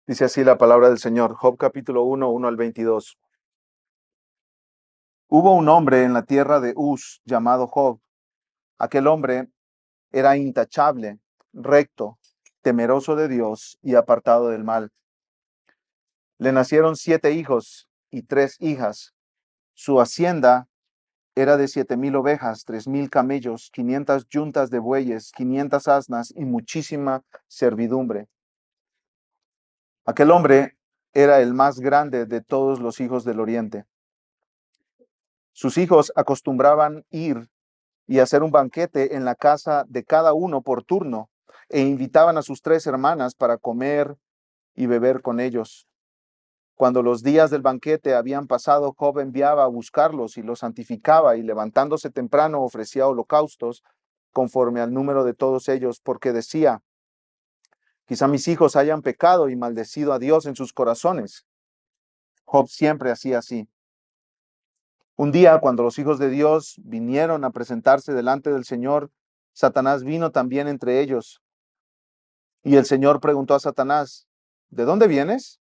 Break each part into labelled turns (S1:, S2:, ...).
S1: Dice así la palabra del Señor, Job capítulo 1, 1 al 22. Hubo un hombre en la tierra de Uz llamado Job. Aquel hombre era intachable, recto, temeroso de Dios y apartado del mal. Le nacieron 7 hijos y 3 hijas. Su hacienda era de 7,000 ovejas, 3,000 camellos, 500 yuntas de bueyes, 500 asnas y muchísima servidumbre. Aquel hombre era el más grande de todos los hijos del oriente. Sus hijos acostumbraban ir y hacer un banquete en la casa de cada uno por turno, e invitaban a sus 3 hermanas para comer y beber con ellos. Cuando los días del banquete habían pasado, Job enviaba a buscarlos y los santificaba, y levantándose temprano ofrecía holocaustos conforme al número de todos ellos, porque decía: quizá mis hijos hayan pecado y maldecido a Dios en sus corazones. Job siempre hacía así. Un día, cuando los hijos de Dios vinieron a presentarse delante del Señor, Satanás vino también entre ellos. Y el Señor preguntó a Satanás: ¿de dónde vienes?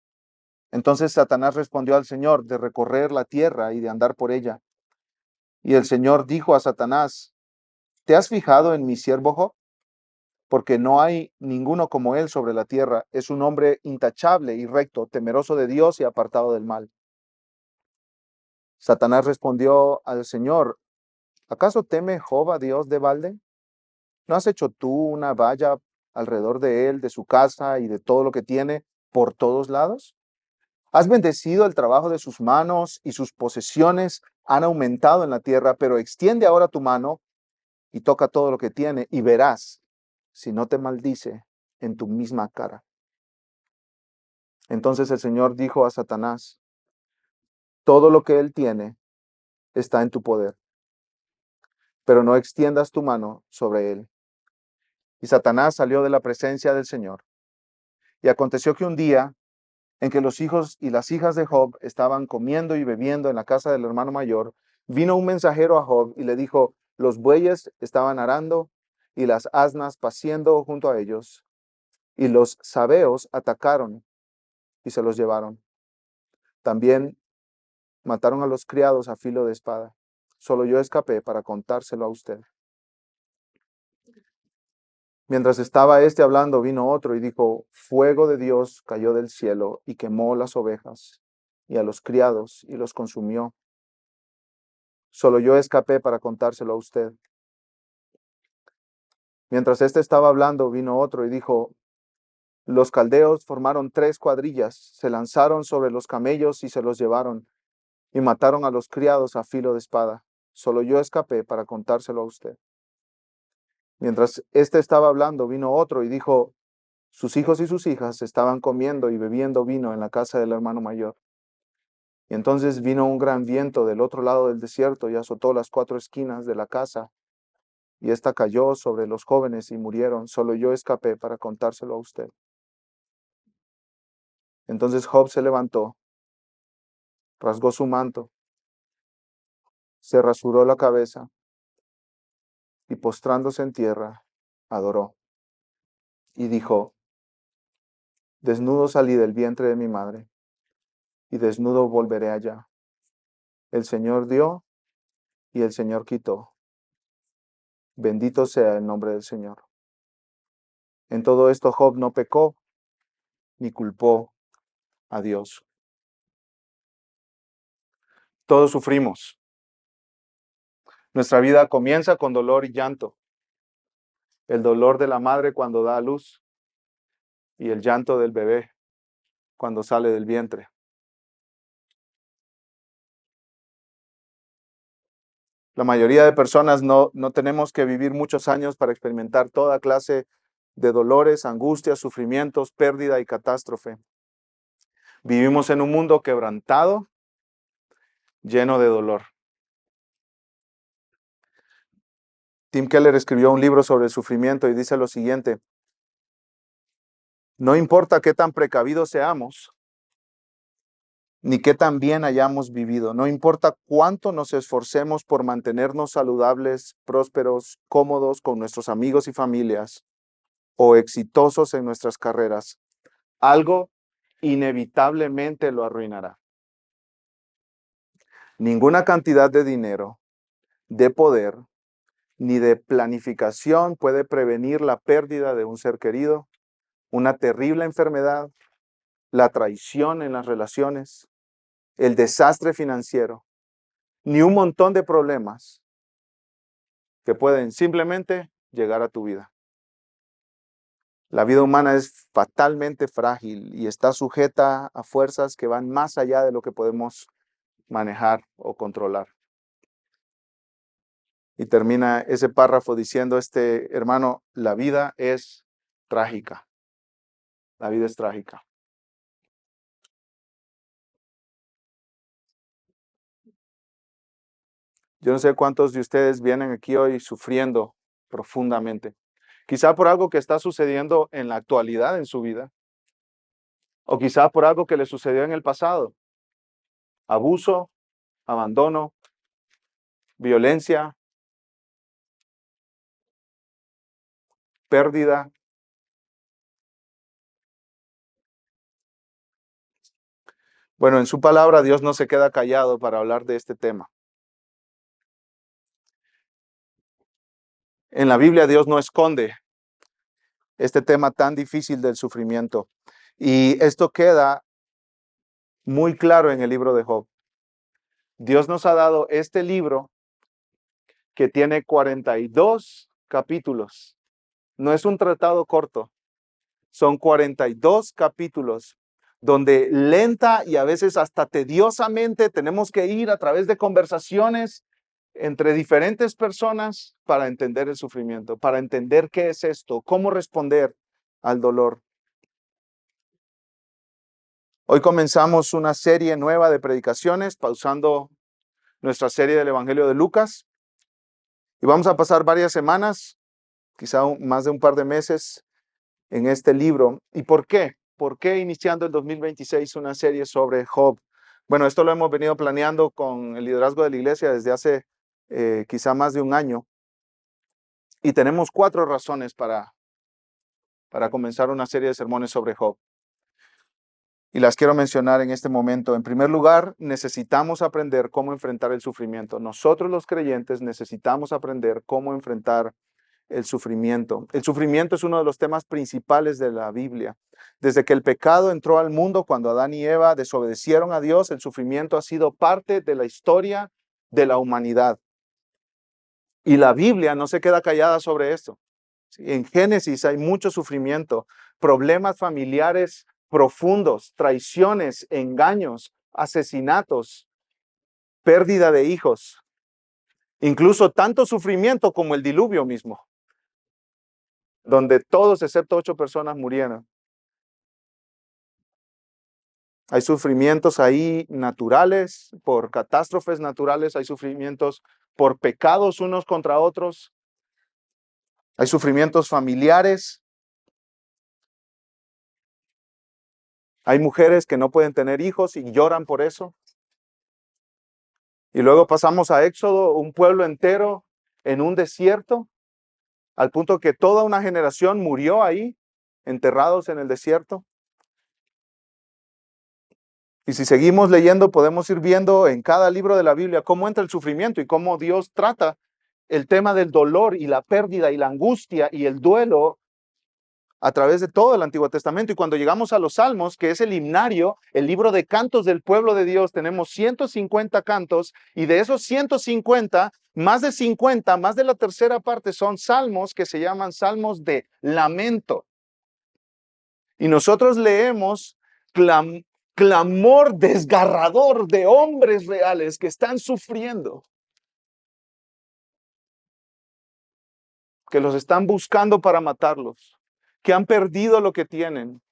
S1: Entonces Satanás respondió al Señor: de recorrer la tierra y de andar por ella. Y el Señor dijo a Satanás: ¿te has fijado en mi siervo Job? Porque no hay ninguno como él sobre la tierra. Es un hombre intachable y recto, temeroso de Dios y apartado del mal. Satanás respondió al Señor: ¿acaso teme Job a Dios de balde? ¿No has hecho tú una valla alrededor de él, de su casa y de todo lo que tiene, por todos lados? Has bendecido el trabajo de sus manos, y sus posesiones han aumentado en la tierra, pero extiende ahora tu mano y toca todo lo que tiene, y verás si no te maldice en tu misma cara. Entonces el Señor dijo a Satanás: todo lo que él tiene está en tu poder, pero no extiendas tu mano sobre él. Y Satanás salió de la presencia del Señor. Y aconteció que un día, en que los hijos y las hijas de Job estaban comiendo y bebiendo en la casa del hermano mayor, vino un mensajero a Job y le dijo: los bueyes estaban arando y las asnas paciendo junto a ellos, y los sabeos atacaron y se los llevaron. También mataron a los criados a filo de espada. Solo yo escapé para contárselo a usted. Mientras estaba hablando, vino otro y dijo: fuego de Dios cayó del cielo y quemó las ovejas y a los criados y los consumió. Solo yo escapé para contárselo a usted. Mientras estaba hablando, vino otro y dijo: los caldeos formaron 3 cuadrillas, se lanzaron sobre los camellos y se los llevaron, y mataron a los criados a filo de espada. Solo yo escapé para contárselo a usted. Mientras estaba hablando, vino otro y dijo: sus hijos y sus hijas estaban comiendo y bebiendo vino en la casa del hermano mayor. Y entonces vino un gran viento del otro lado del desierto y azotó las 4 esquinas de la casa, y ésta cayó sobre los jóvenes y murieron. Solo yo escapé para contárselo a usted. Entonces Job se levantó, rasgó su manto, se rasuró la cabeza y, postrándose en tierra, adoró. Y dijo: desnudo salí del vientre de mi madre, y desnudo volveré allá. El Señor dio y el Señor quitó. Bendito sea el nombre del Señor. En todo esto Job no pecó ni culpó a Dios. Todos sufrimos. Nuestra vida comienza con dolor y llanto. El dolor de la madre cuando da a luz, y el llanto del bebé cuando sale del vientre. La mayoría de personas no tenemos que vivir muchos años para experimentar toda clase de dolores, angustias, sufrimientos, pérdida y catástrofe. Vivimos en un mundo quebrantado, lleno de dolor. Tim Keller escribió un libro sobre el sufrimiento y dice lo siguiente: no importa qué tan precavidos seamos, ni qué tan bien hayamos vivido, no importa cuánto nos esforcemos por mantenernos saludables, prósperos, cómodos con nuestros amigos y familias, o exitosos en nuestras carreras, algo inevitablemente lo arruinará. Ninguna cantidad de dinero, de poder, ni de planificación puede prevenir la pérdida de un ser querido, una terrible enfermedad, la traición en las relaciones, el desastre financiero, ni un montón de problemas que pueden simplemente llegar a tu vida. La vida humana es fatalmente frágil y está sujeta a fuerzas que van más allá de lo que podemos manejar o controlar. Y termina ese párrafo diciendo este hermano, la vida es trágica. La vida es trágica. Yo no sé cuántos de ustedes vienen aquí hoy sufriendo profundamente. Quizá por algo que está sucediendo en la actualidad en su vida. O quizá por algo que le sucedió en el pasado. Abuso, abandono, violencia, pérdida. Bueno, en su palabra Dios no se queda callado para hablar de este tema. En la Biblia Dios no esconde este tema tan difícil del sufrimiento. Y esto queda muy claro en el libro de Job. Dios nos ha dado este libro que tiene 42 capítulos. No es un tratado corto, son 42 capítulos donde lenta y a veces hasta tediosamente tenemos que ir a través de conversaciones entre diferentes personas para entender el sufrimiento, para entender qué es esto, cómo responder al dolor. Hoy comenzamos una serie nueva de predicaciones, pausando nuestra serie del Evangelio de Lucas, y vamos a pasar varias semanas, quizá más de un par de meses, en este libro. ¿Y por qué? ¿Por qué iniciando el 2026 una serie sobre Job? Bueno, esto lo hemos venido planeando con el liderazgo de la iglesia desde hace quizá más de un año, y tenemos 4 razones para comenzar una serie de sermones sobre Job. Y las quiero mencionar en este momento. En primer lugar, necesitamos aprender cómo enfrentar el sufrimiento. Nosotros los creyentes necesitamos aprender cómo enfrentar el sufrimiento. El sufrimiento es uno de los temas principales de la Biblia. Desde que el pecado entró al mundo, cuando Adán y Eva desobedecieron a Dios, el sufrimiento ha sido parte de la historia de la humanidad. Y la Biblia no se queda callada sobre esto. En Génesis hay mucho sufrimiento, problemas familiares profundos, traiciones, engaños, asesinatos, pérdida de hijos, incluso tanto sufrimiento como el diluvio mismo, donde todos excepto 8 personas murieron. Hay sufrimientos ahí naturales, por catástrofes naturales, hay sufrimientos por pecados unos contra otros, hay sufrimientos familiares. Hay mujeres que no pueden tener hijos y lloran por eso. Y luego pasamos a Éxodo, un pueblo entero en un desierto, al punto que toda una generación murió ahí, enterrados en el desierto. Y si seguimos leyendo, podemos ir viendo en cada libro de la Biblia cómo entra el sufrimiento y cómo Dios trata el tema del dolor y la pérdida y la angustia y el duelo a través de todo el Antiguo Testamento. Y cuando llegamos a los Salmos, que es el himnario, el libro de cantos del pueblo de Dios, tenemos 150 cantos, y de esos 150, más de 50, más de la tercera parte son salmos que se llaman salmos de lamento. Y nosotros leemos clamor desgarrador de hombres reales que están sufriendo, que los están buscando para matarlos, que han perdido lo que tienen.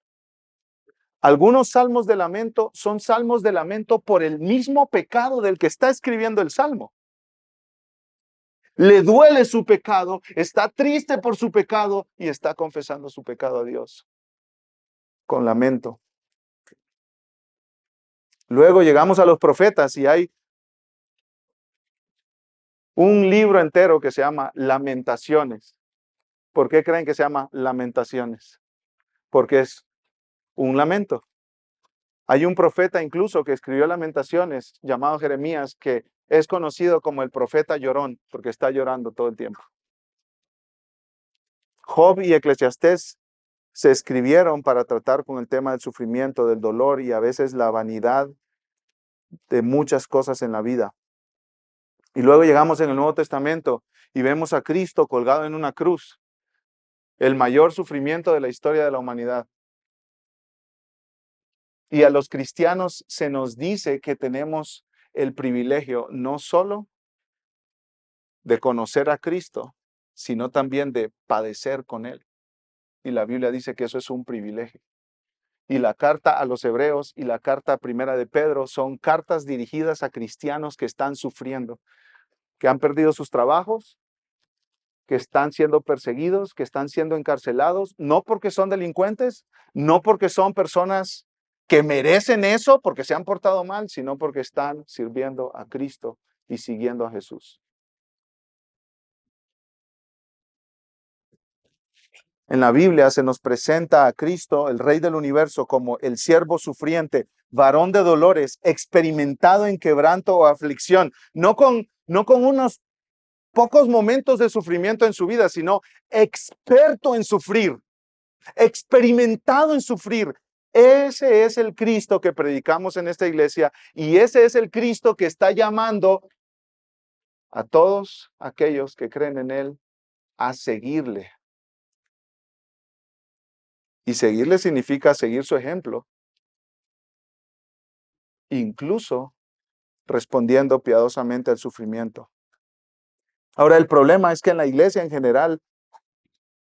S1: Algunos salmos de lamento son salmos de lamento por el mismo pecado del que está escribiendo el salmo. Le duele su pecado, está triste por su pecado y está confesando su pecado a Dios con lamento. Luego llegamos a los profetas y hay un libro entero que se llama Lamentaciones. ¿Por qué creen que se llama Lamentaciones? Porque es un lamento. Hay un profeta incluso que escribió Lamentaciones, llamado Jeremías, que es conocido como el profeta llorón, porque está llorando todo el tiempo. Job y Eclesiastés se escribieron para tratar con el tema del sufrimiento, del dolor y a veces la vanidad de muchas cosas en la vida. Y luego llegamos en el Nuevo Testamento y vemos a Cristo colgado en una cruz, el mayor sufrimiento de la historia de la humanidad. Y a los cristianos se nos dice que tenemos el privilegio no solo de conocer a Cristo, sino también de padecer con Él. Y la Biblia dice que eso es un privilegio. Y la carta a los Hebreos y la carta primera de Pedro son cartas dirigidas a cristianos que están sufriendo, que han perdido sus trabajos, que están siendo perseguidos, que están siendo encarcelados, no porque son delincuentes, no porque son personas que merecen eso porque se han portado mal, sino porque están sirviendo a Cristo y siguiendo a Jesús. En la Biblia se nos presenta a Cristo, el Rey del universo, como el siervo sufriente, varón de dolores, experimentado en quebranto o aflicción, no con unos pocos momentos de sufrimiento en su vida, sino experto en sufrir, experimentado en sufrir. Ese es el Cristo que predicamos en esta iglesia y ese es el Cristo que está llamando a todos aquellos que creen en Él a seguirle. Y seguirle significa seguir su ejemplo, incluso respondiendo piadosamente al sufrimiento. Ahora, el problema es que en la iglesia en general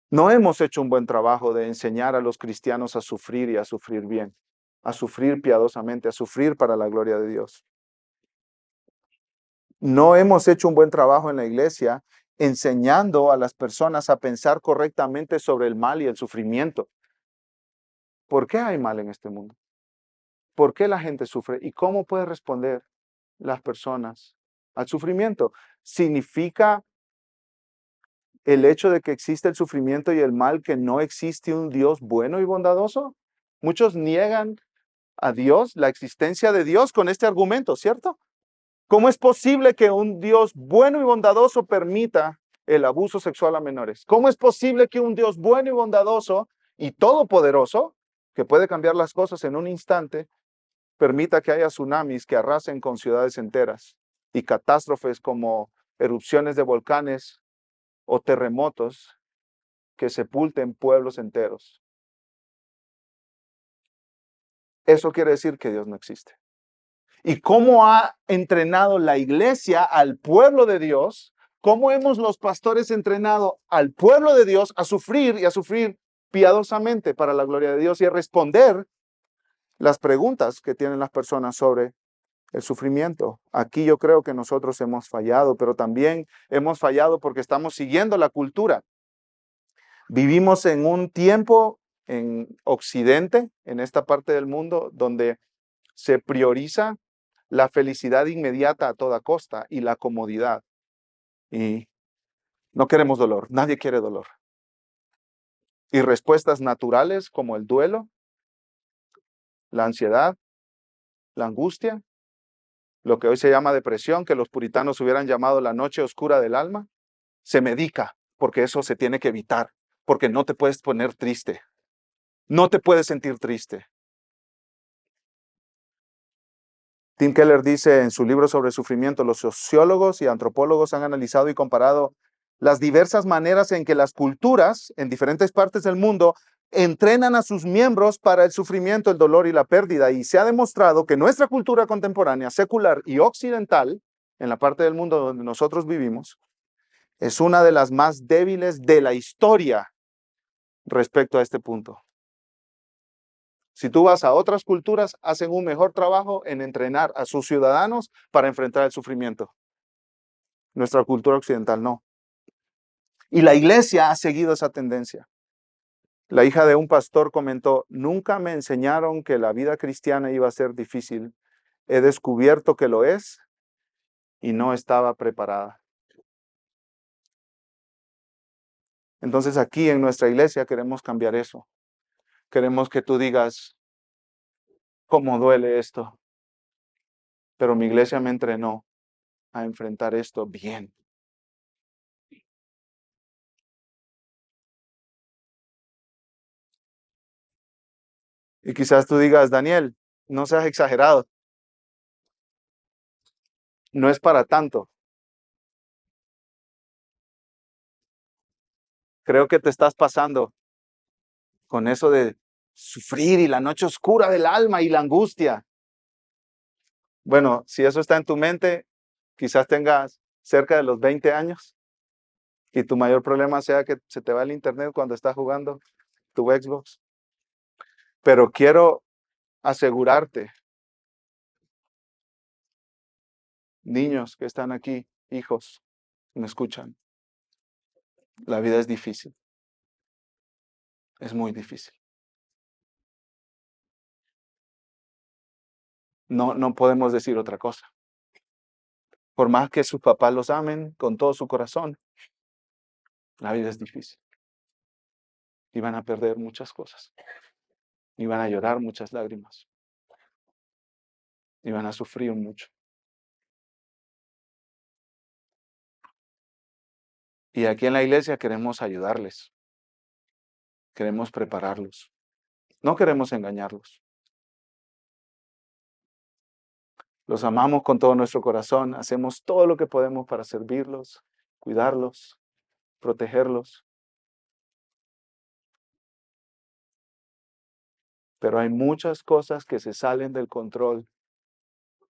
S1: no hemos hecho un buen trabajo de enseñar a los cristianos a sufrir y a sufrir bien, a sufrir piadosamente, a sufrir para la gloria de Dios. No hemos hecho un buen trabajo en la iglesia enseñando a las personas a pensar correctamente sobre el mal y el sufrimiento. ¿Por qué hay mal en este mundo? ¿Por qué la gente sufre? ¿Y cómo puede responder las personas al sufrimiento? ¿Significa el hecho de que existe el sufrimiento y el mal que no existe un Dios bueno y bondadoso? Muchos niegan a Dios, la existencia de Dios con este argumento, ¿cierto? ¿Cómo es posible que un Dios bueno y bondadoso permita el abuso sexual a menores? ¿Cómo es posible que un Dios bueno y bondadoso y todopoderoso, que puede cambiar las cosas en un instante, permita que haya tsunamis que arrasen con ciudades enteras y catástrofes como erupciones de volcanes o terremotos que sepulten pueblos enteros? Eso quiere decir que Dios no existe. ¿Y cómo ha entrenado la iglesia al pueblo de Dios? ¿Cómo hemos los pastores entrenado al pueblo de Dios a sufrir y a sufrir piadosamente para la gloria de Dios y a responder las preguntas que tienen las personas sobre el sufrimiento? Aquí yo creo que nosotros hemos fallado, pero también hemos fallado porque estamos siguiendo la cultura. Vivimos en un tiempo en Occidente, en esta parte del mundo, donde se prioriza la felicidad inmediata a toda costa y la comodidad. Y no queremos dolor, nadie quiere dolor. Y respuestas naturales como el duelo, la ansiedad, la angustia, lo que hoy se llama depresión, que los puritanos hubieran llamado la noche oscura del alma, se medica porque eso se tiene que evitar, porque no te puedes poner triste, no te puedes sentir triste. Tim Keller dice en su libro sobre sufrimiento, los sociólogos y antropólogos han analizado y comparado las diversas maneras en que las culturas en diferentes partes del mundo entrenan a sus miembros para el sufrimiento, el dolor y la pérdida. Y se ha demostrado que nuestra cultura contemporánea, secular y occidental, en la parte del mundo donde nosotros vivimos, es una de las más débiles de la historia respecto a este punto. Si tú vas a otras culturas, hacen un mejor trabajo en entrenar a sus ciudadanos para enfrentar el sufrimiento. Nuestra cultura occidental no. Y la iglesia ha seguido esa tendencia. La hija de un pastor comentó, nunca me enseñaron que la vida cristiana iba a ser difícil. He descubierto que lo es y no estaba preparada. Entonces aquí en nuestra iglesia queremos cambiar eso. Queremos que tú digas, cómo duele esto. Pero mi iglesia me entrenó a enfrentar esto bien. Y quizás tú digas, Daniel, no seas exagerado, no es para tanto. Creo que te estás pasando con eso de sufrir y la noche oscura del alma y la angustia. Bueno, si eso está en tu mente, quizás tengas cerca de los 20 años y tu mayor problema sea que se te va el internet cuando estás jugando tu Xbox. Pero quiero asegurarte, niños que están aquí, hijos, me escuchan, la vida es difícil, es muy difícil. No podemos decir otra cosa. Por más que sus papás los amen con todo su corazón, la vida es difícil. Y van a perder muchas cosas. Y van a llorar muchas lágrimas. Y van a sufrir mucho. Y aquí en la iglesia queremos ayudarles. Queremos prepararlos. No queremos engañarlos. Los amamos con todo nuestro corazón. Hacemos todo lo que podemos para servirlos, cuidarlos, protegerlos. Pero hay muchas cosas que se salen del control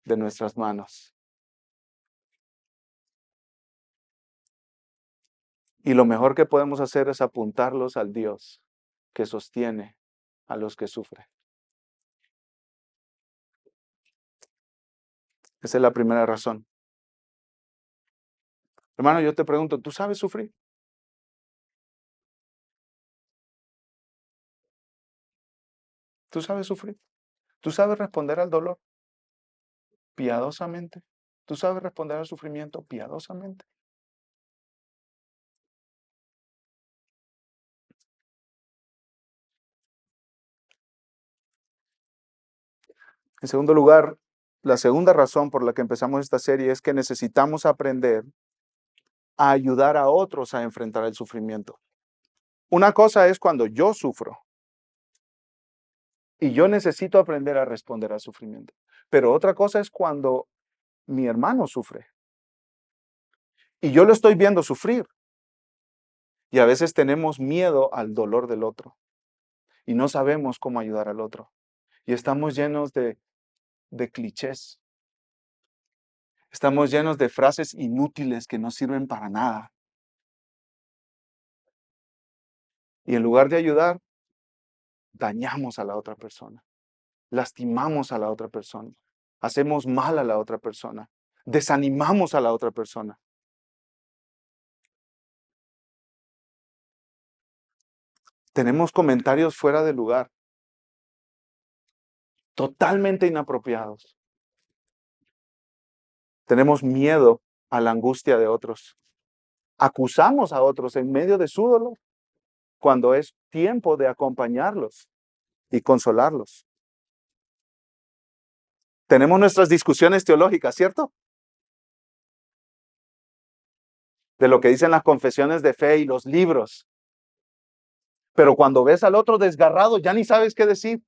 S1: de nuestras manos. Y lo mejor que podemos hacer es apuntarlos al Dios que sostiene a los que sufren. Esa es la primera razón. Hermano, yo te pregunto, ¿tú sabes sufrir? ¿Tú sabes sufrir? ¿Tú sabes responder al dolor piadosamente? ¿Tú sabes responder al sufrimiento piadosamente? En segundo lugar, la segunda razón por la que empezamos esta serie es que necesitamos aprender a ayudar a otros a enfrentar el sufrimiento. Una cosa es cuando yo sufro y yo necesito aprender a responder al sufrimiento. Pero otra cosa es cuando mi hermano sufre y yo lo estoy viendo sufrir. Y a veces tenemos miedo al dolor del otro y no sabemos cómo ayudar al otro. Y estamos llenos de clichés. Estamos llenos de frases inútiles que no sirven para nada. Y en lugar de ayudar, dañamos a la otra persona. Lastimamos a la otra persona. Hacemos mal a la otra persona. Desanimamos a la otra persona. Tenemos comentarios fuera de lugar, totalmente inapropiados. Tenemos miedo a la angustia de otros. Acusamos a otros en medio de su dolor cuando es tiempo de acompañarlos y consolarlos. Tenemos nuestras discusiones teológicas, ¿cierto? De lo que dicen las confesiones de fe y los libros. Pero cuando ves al otro desgarrado, ya ni sabes qué decir.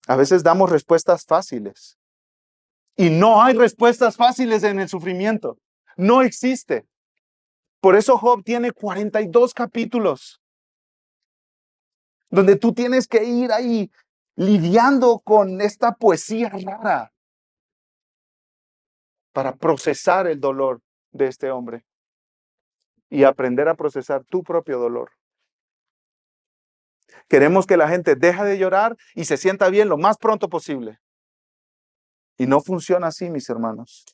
S1: A veces damos respuestas fáciles. Y no hay respuestas fáciles en el sufrimiento. No existe. Por eso Job tiene 42 capítulos, donde tú tienes que ir ahí lidiando con esta poesía rara para procesar el dolor de este hombre y aprender a procesar tu propio dolor. Queremos que la gente deje de llorar y se sienta bien lo más pronto posible. Y no funciona así, mis hermanos.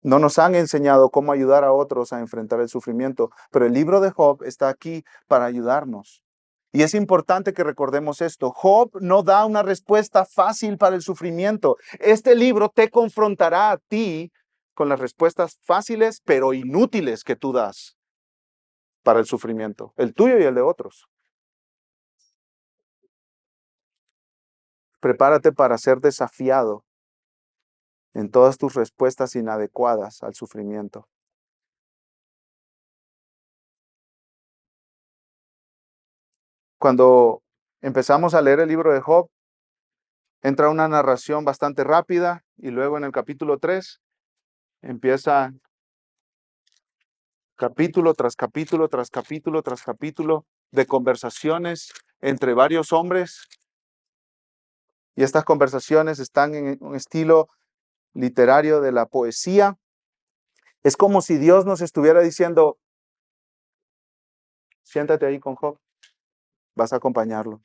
S1: No nos han enseñado cómo ayudar a otros a enfrentar el sufrimiento, pero el libro de Job está aquí para ayudarnos. Y es importante que recordemos esto. Job no da una respuesta fácil para el sufrimiento. Este libro te confrontará a ti con las respuestas fáciles pero inútiles que tú das para el sufrimiento, el tuyo y el de otros. Prepárate para ser desafiado en todas tus respuestas inadecuadas al sufrimiento. Cuando empezamos a leer el libro de Job, entra una narración bastante rápida y luego en el capítulo 3 empieza capítulo tras capítulo, tras capítulo, tras capítulo de conversaciones entre varios hombres, y estas conversaciones están en un estilo literario de la poesía. Es como si Dios nos estuviera diciendo, siéntate ahí con Job, vas a acompañarlo,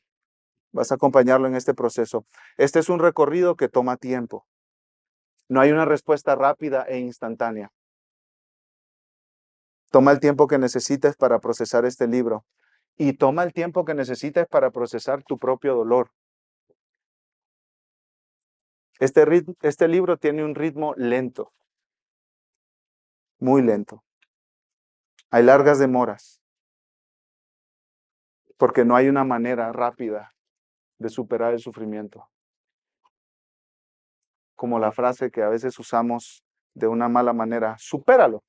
S1: vas a acompañarlo en este proceso. Este es un recorrido que toma tiempo. No hay una respuesta rápida e instantánea. Toma el tiempo que necesites para procesar este libro y toma el tiempo que necesites para procesar tu propio dolor. Este libro tiene un ritmo lento, muy lento. Hay largas demoras porque no hay una manera rápida de superar el sufrimiento. Como la frase que a veces usamos de una mala manera, supéralo,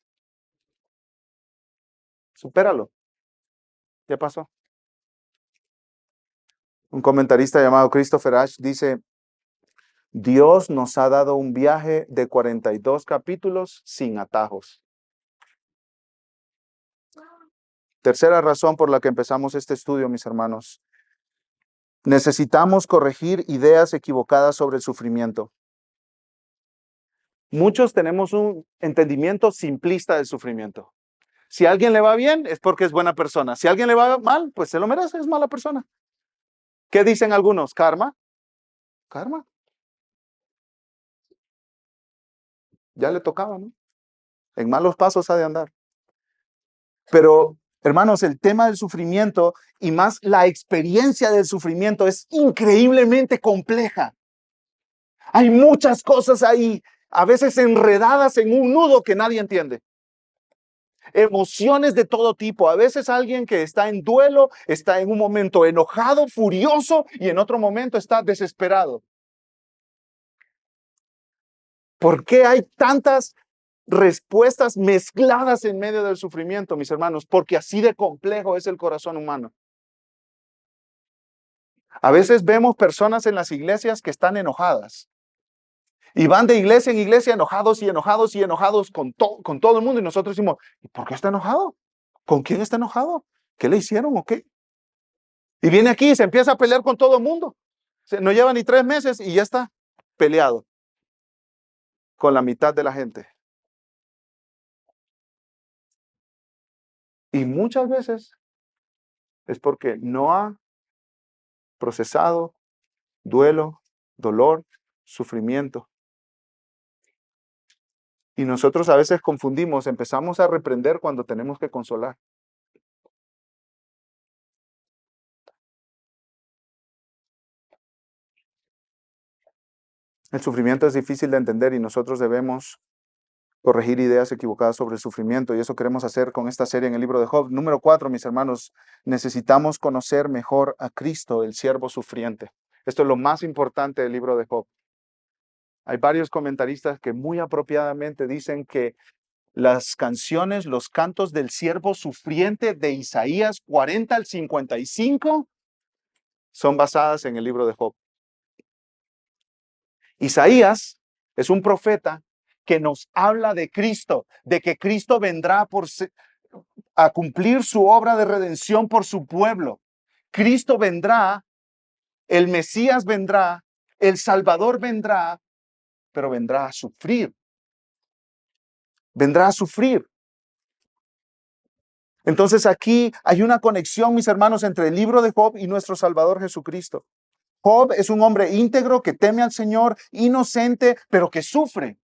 S1: supéralo. ¿Ya pasó? Un comentarista llamado Christopher Ash dice, Dios nos ha dado un viaje de 42 capítulos sin atajos. Tercera razón por la que empezamos este estudio, mis hermanos. Necesitamos corregir ideas equivocadas sobre el sufrimiento. Muchos tenemos un entendimiento simplista del sufrimiento. Si a alguien le va bien, es porque es buena persona. Si a alguien le va mal, pues se lo merece, es mala persona. ¿Qué dicen algunos? ¿Karma? ¿Karma? Ya le tocaba, ¿no? En malos pasos ha de andar. Pero, hermanos, el tema del sufrimiento y más la experiencia del sufrimiento es increíblemente compleja. Hay muchas cosas ahí, a veces enredadas en un nudo que nadie entiende. Emociones de todo tipo. A veces alguien que está en duelo está en un momento enojado, furioso y en otro momento está desesperado. ¿Por qué hay tantas respuestas mezcladas en medio del sufrimiento, mis hermanos? Porque así de complejo es el corazón humano. A veces vemos personas en las iglesias que están enojadas y van de iglesia en iglesia enojados y enojados y enojados con todo el mundo, y nosotros decimos, ¿y por qué está enojado? ¿Con quién está enojado? ¿Qué le hicieron o qué? Y viene aquí y se empieza a pelear con todo el mundo. No lleva ni 3 meses y ya está peleado con la mitad de la gente. Y muchas veces es porque no ha procesado duelo, dolor, sufrimiento. Y nosotros a veces confundimos, empezamos a reprender cuando tenemos que consolar. El sufrimiento es difícil de entender y nosotros debemos corregir ideas equivocadas sobre el sufrimiento, y eso queremos hacer con esta serie en el libro de Job. Número 4, mis hermanos, necesitamos conocer mejor a Cristo, el siervo sufriente. Esto es lo más importante del libro de Job. Hay varios comentaristas que muy apropiadamente dicen que las canciones, los cantos del siervo sufriente de Isaías 40 al 55 son basadas en el libro de Job. Isaías es un profeta que nos habla de Cristo, de que Cristo vendrá a cumplir su obra de redención por su pueblo. Cristo vendrá, el Mesías vendrá, el Salvador vendrá, pero vendrá a sufrir. Vendrá a sufrir. Entonces aquí hay una conexión, mis hermanos, entre el libro de Job y nuestro Salvador Jesucristo. Job es un hombre íntegro que teme al Señor, inocente, pero que sufre.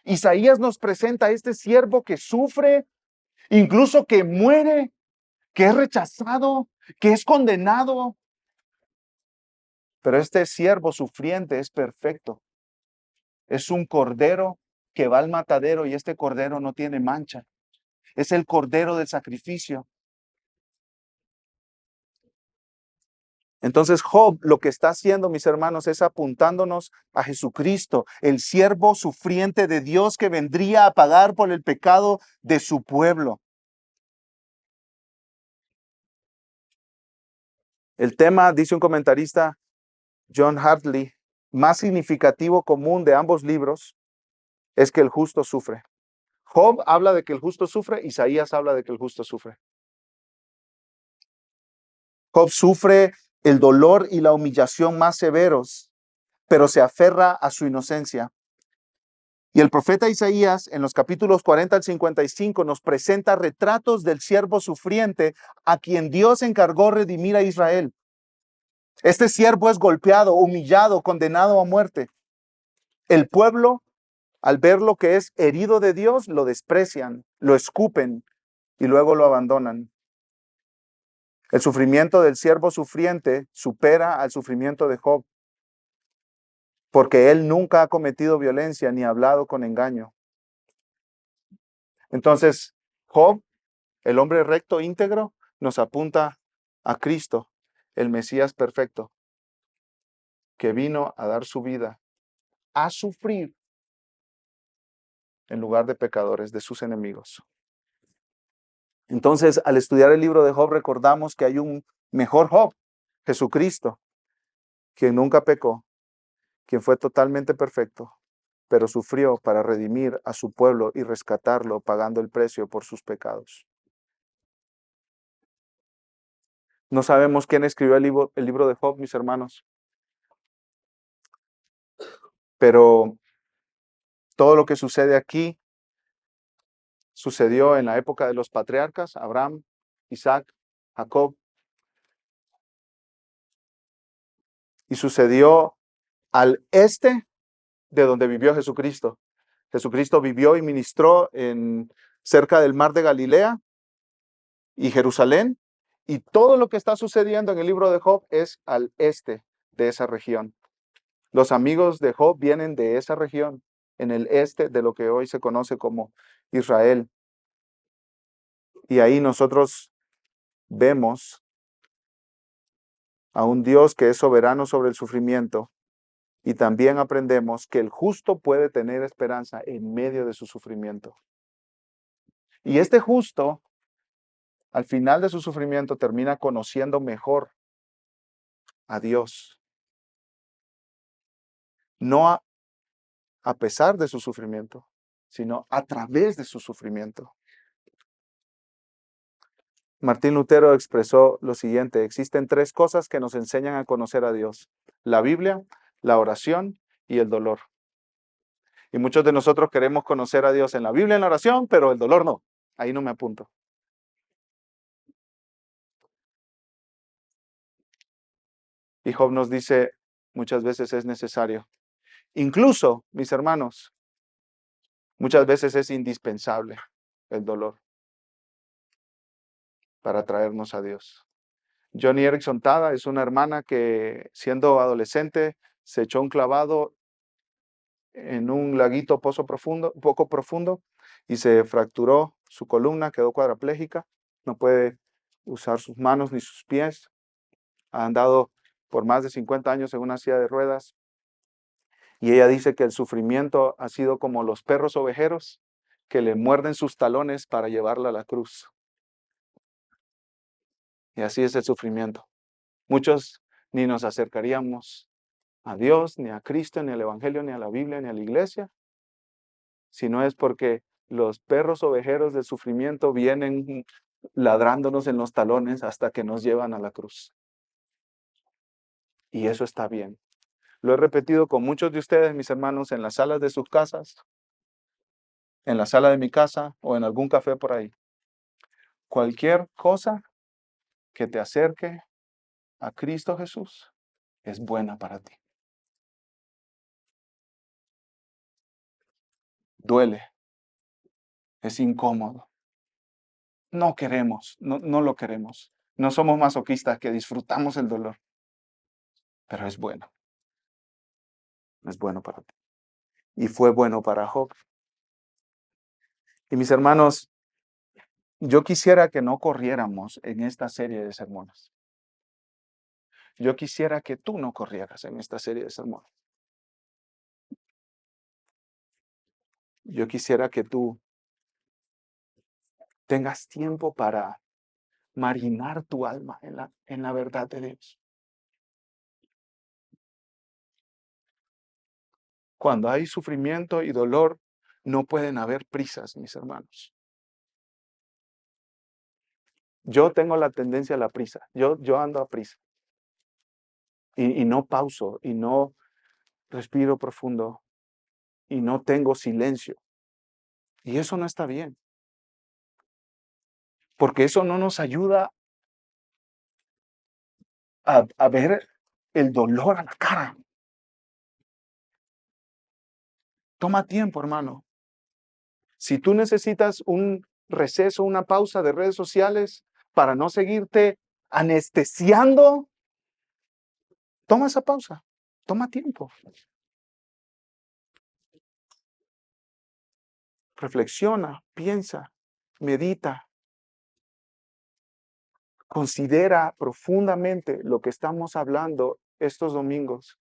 S1: Isaías nos presenta a este siervo que sufre, incluso que muere, que es rechazado, que es condenado. Pero este siervo sufriente es perfecto. Es un cordero que va al matadero y este cordero no tiene mancha. Es el cordero del sacrificio. Entonces Job lo que está haciendo, mis hermanos, es apuntándonos a Jesucristo, el siervo sufriente de Dios que vendría a pagar por el pecado de su pueblo. El tema, dice un comentarista, John Hartley, más significativo común de ambos libros es que el justo sufre. Job habla de que el justo sufre, Isaías habla de que el justo sufre. Job sufre el dolor y la humillación más severos, pero se aferra a su inocencia. Y el profeta Isaías, en los capítulos 40 al 55, nos presenta retratos del siervo sufriente a quien Dios encargó redimir a Israel. Este siervo es golpeado, humillado, condenado a muerte. El pueblo, al ver lo que es herido de Dios, lo desprecian, lo escupen y luego lo abandonan. El sufrimiento del siervo sufriente supera al sufrimiento de Job, porque él nunca ha cometido violencia ni hablado con engaño. Entonces, Job, el hombre recto, íntegro, nos apunta a Cristo, el Mesías perfecto, que vino a dar su vida, a sufrir en lugar de pecadores, de sus enemigos. Entonces, al estudiar el libro de Job, recordamos que hay un mejor Job, Jesucristo, quien nunca pecó, quien fue totalmente perfecto, pero sufrió para redimir a su pueblo y rescatarlo pagando el precio por sus pecados. No sabemos quién escribió el libro de Job, mis hermanos, pero todo lo que sucede aquí sucedió en la época de los patriarcas, Abraham, Isaac, Jacob, y sucedió al este de donde vivió Jesucristo. Jesucristo vivió y ministró cerca del mar de Galilea y Jerusalén, y todo lo que está sucediendo en el libro de Job es al este de esa región. Los amigos de Job vienen de esa región, en el este de lo que hoy se conoce como Israel. Y ahí nosotros vemos a un Dios que es soberano sobre el sufrimiento, y también aprendemos que el justo puede tener esperanza en medio de su sufrimiento. Y este justo, al final de su sufrimiento, termina conociendo mejor a Dios. No a pesar de su sufrimiento, sino a través de su sufrimiento. Martín Lutero expresó lo siguiente: existen tres cosas que nos enseñan a conocer a Dios: la Biblia, la oración y el dolor. Y muchos de nosotros queremos conocer a Dios en la Biblia, en la oración, pero el dolor no. Ahí no me apunto. Y Job nos dice, muchas veces es necesario. Incluso, mis hermanos, muchas veces es indispensable el dolor para traernos a Dios. Johnny Erickson Tada es una hermana que, siendo adolescente, se echó un clavado en un laguito poco profundo, y se fracturó su columna, quedó cuadraplégica, no puede usar sus manos ni sus pies, ha andado por más de 50 años en una silla de ruedas, y ella dice que el sufrimiento ha sido como los perros ovejeros que le muerden sus talones para llevarla a la cruz. Y así es el sufrimiento. Muchos ni nos acercaríamos a Dios, ni a Cristo, ni al Evangelio, ni a la Biblia, ni a la iglesia, si no es porque los perros ovejeros del sufrimiento vienen ladrándonos en los talones hasta que nos llevan a la cruz. Y eso está bien. Lo he repetido con muchos de ustedes, mis hermanos, en las salas de sus casas, en la sala de mi casa o en algún café por ahí. Cualquier cosa que te acerque a Cristo Jesús es buena para ti. Duele, es incómodo. No queremos, no lo queremos. No somos masoquistas que disfrutamos el dolor, pero es bueno. Es bueno para ti. Y fue bueno para Job. Y mis hermanos, yo quisiera que no corriéramos en esta serie de sermones. yo quisiera que tú no corrieras en esta serie de sermones. Yo quisiera que tú tengas tiempo para marinar tu alma en la verdad de Dios. Cuando hay sufrimiento y dolor, no pueden haber prisas, mis hermanos. Yo tengo la tendencia a la prisa. Yo ando a prisa. Y no pauso, y no respiro profundo, y no tengo silencio. Y eso no está bien. Porque eso no nos ayuda a ver el dolor a la cara. Toma tiempo, hermano. Si tú necesitas un receso, una pausa de redes sociales para no seguirte anestesiando, toma esa pausa. Toma tiempo. Reflexiona, piensa, medita. Considera profundamente lo que estamos hablando estos domingos.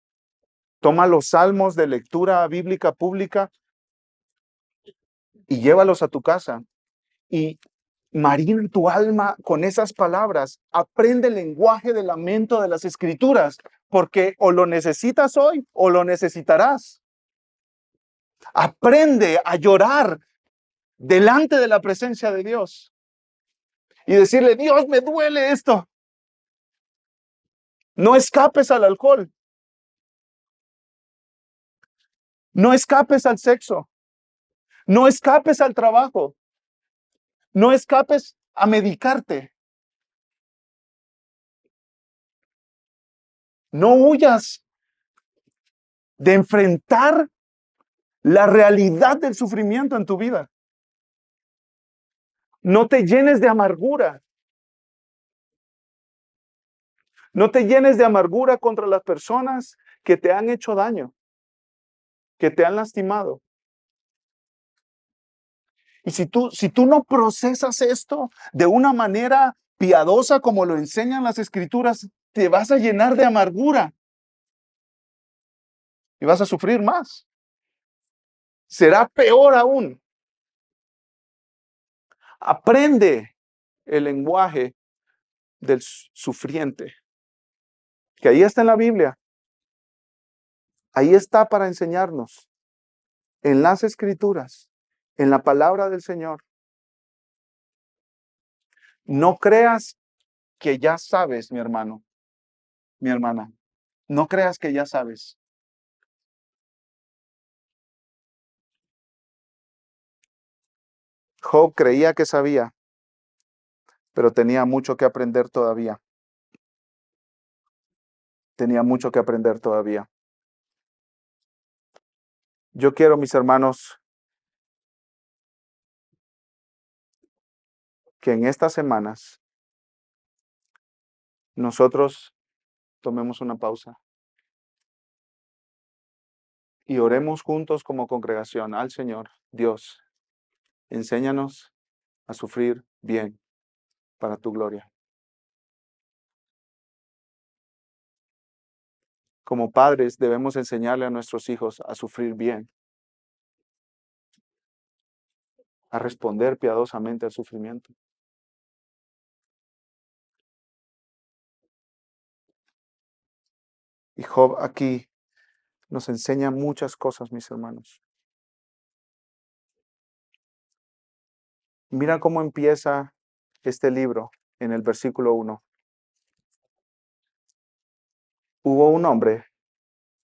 S1: Toma los salmos de lectura bíblica pública y llévalos a tu casa. Y marina tu alma con esas palabras. Aprende el lenguaje de lamento de las Escrituras, porque o lo necesitas hoy o lo necesitarás. Aprende a llorar delante de la presencia de Dios y decirle: Dios, me duele esto. No escapes al alcohol. No escapes al sexo. No escapes al trabajo. No escapes a medicarte. No huyas de enfrentar la realidad del sufrimiento en tu vida. No te llenes de amargura. No te llenes de amargura contra las personas que te han hecho daño, que te han lastimado. Y si tú no procesas esto de una manera piadosa como lo enseñan las Escrituras, te vas a llenar de amargura y vas a sufrir más. Será peor aún. Aprende el lenguaje del sufriente, que ahí está en la Biblia. Ahí está para enseñarnos, en las Escrituras, en la palabra del Señor. No creas que ya sabes, mi hermano, mi hermana. No creas que ya sabes. Job creía que sabía, pero tenía mucho que aprender todavía. Tenía mucho que aprender todavía. Yo quiero, mis hermanos, que en estas semanas nosotros tomemos una pausa y oremos juntos como congregación al Señor. Dios, enséñanos a sufrir bien para tu gloria. Como padres debemos enseñarle a nuestros hijos a sufrir bien, a responder piadosamente al sufrimiento. Y Job aquí nos enseña muchas cosas, mis hermanos. Mira cómo empieza este libro en el versículo 1. Hubo un hombre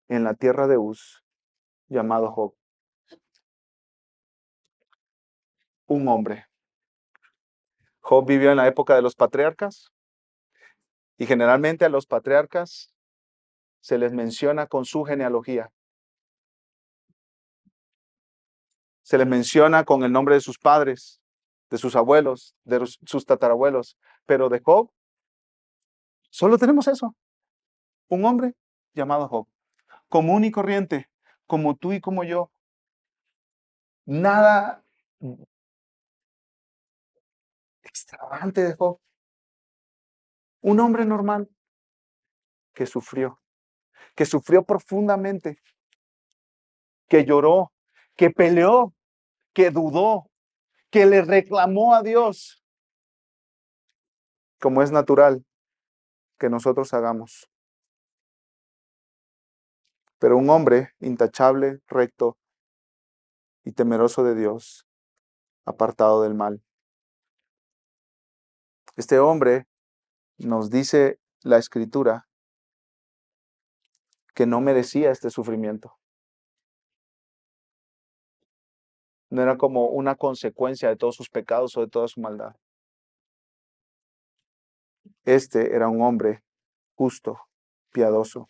S1: en la tierra de Uz llamado Job. Un hombre. Job vivió en la época de los patriarcas y generalmente a los patriarcas se les menciona con su genealogía. Se les menciona con el nombre de sus padres, de sus abuelos, de sus tatarabuelos. Pero de Job, solo tenemos eso. Un hombre llamado Job. Común y corriente, como tú y como yo. Nada extravagante de Job. Un hombre normal. que sufrió profundamente, que lloró, que peleó, que dudó, que le reclamó a Dios, como es natural que nosotros hagamos. Pero un hombre intachable, recto y temeroso de Dios, apartado del mal. Este hombre, nos dice la Escritura, que no merecía este sufrimiento. No era como una consecuencia de todos sus pecados o de toda su maldad. Este era un hombre justo, piadoso,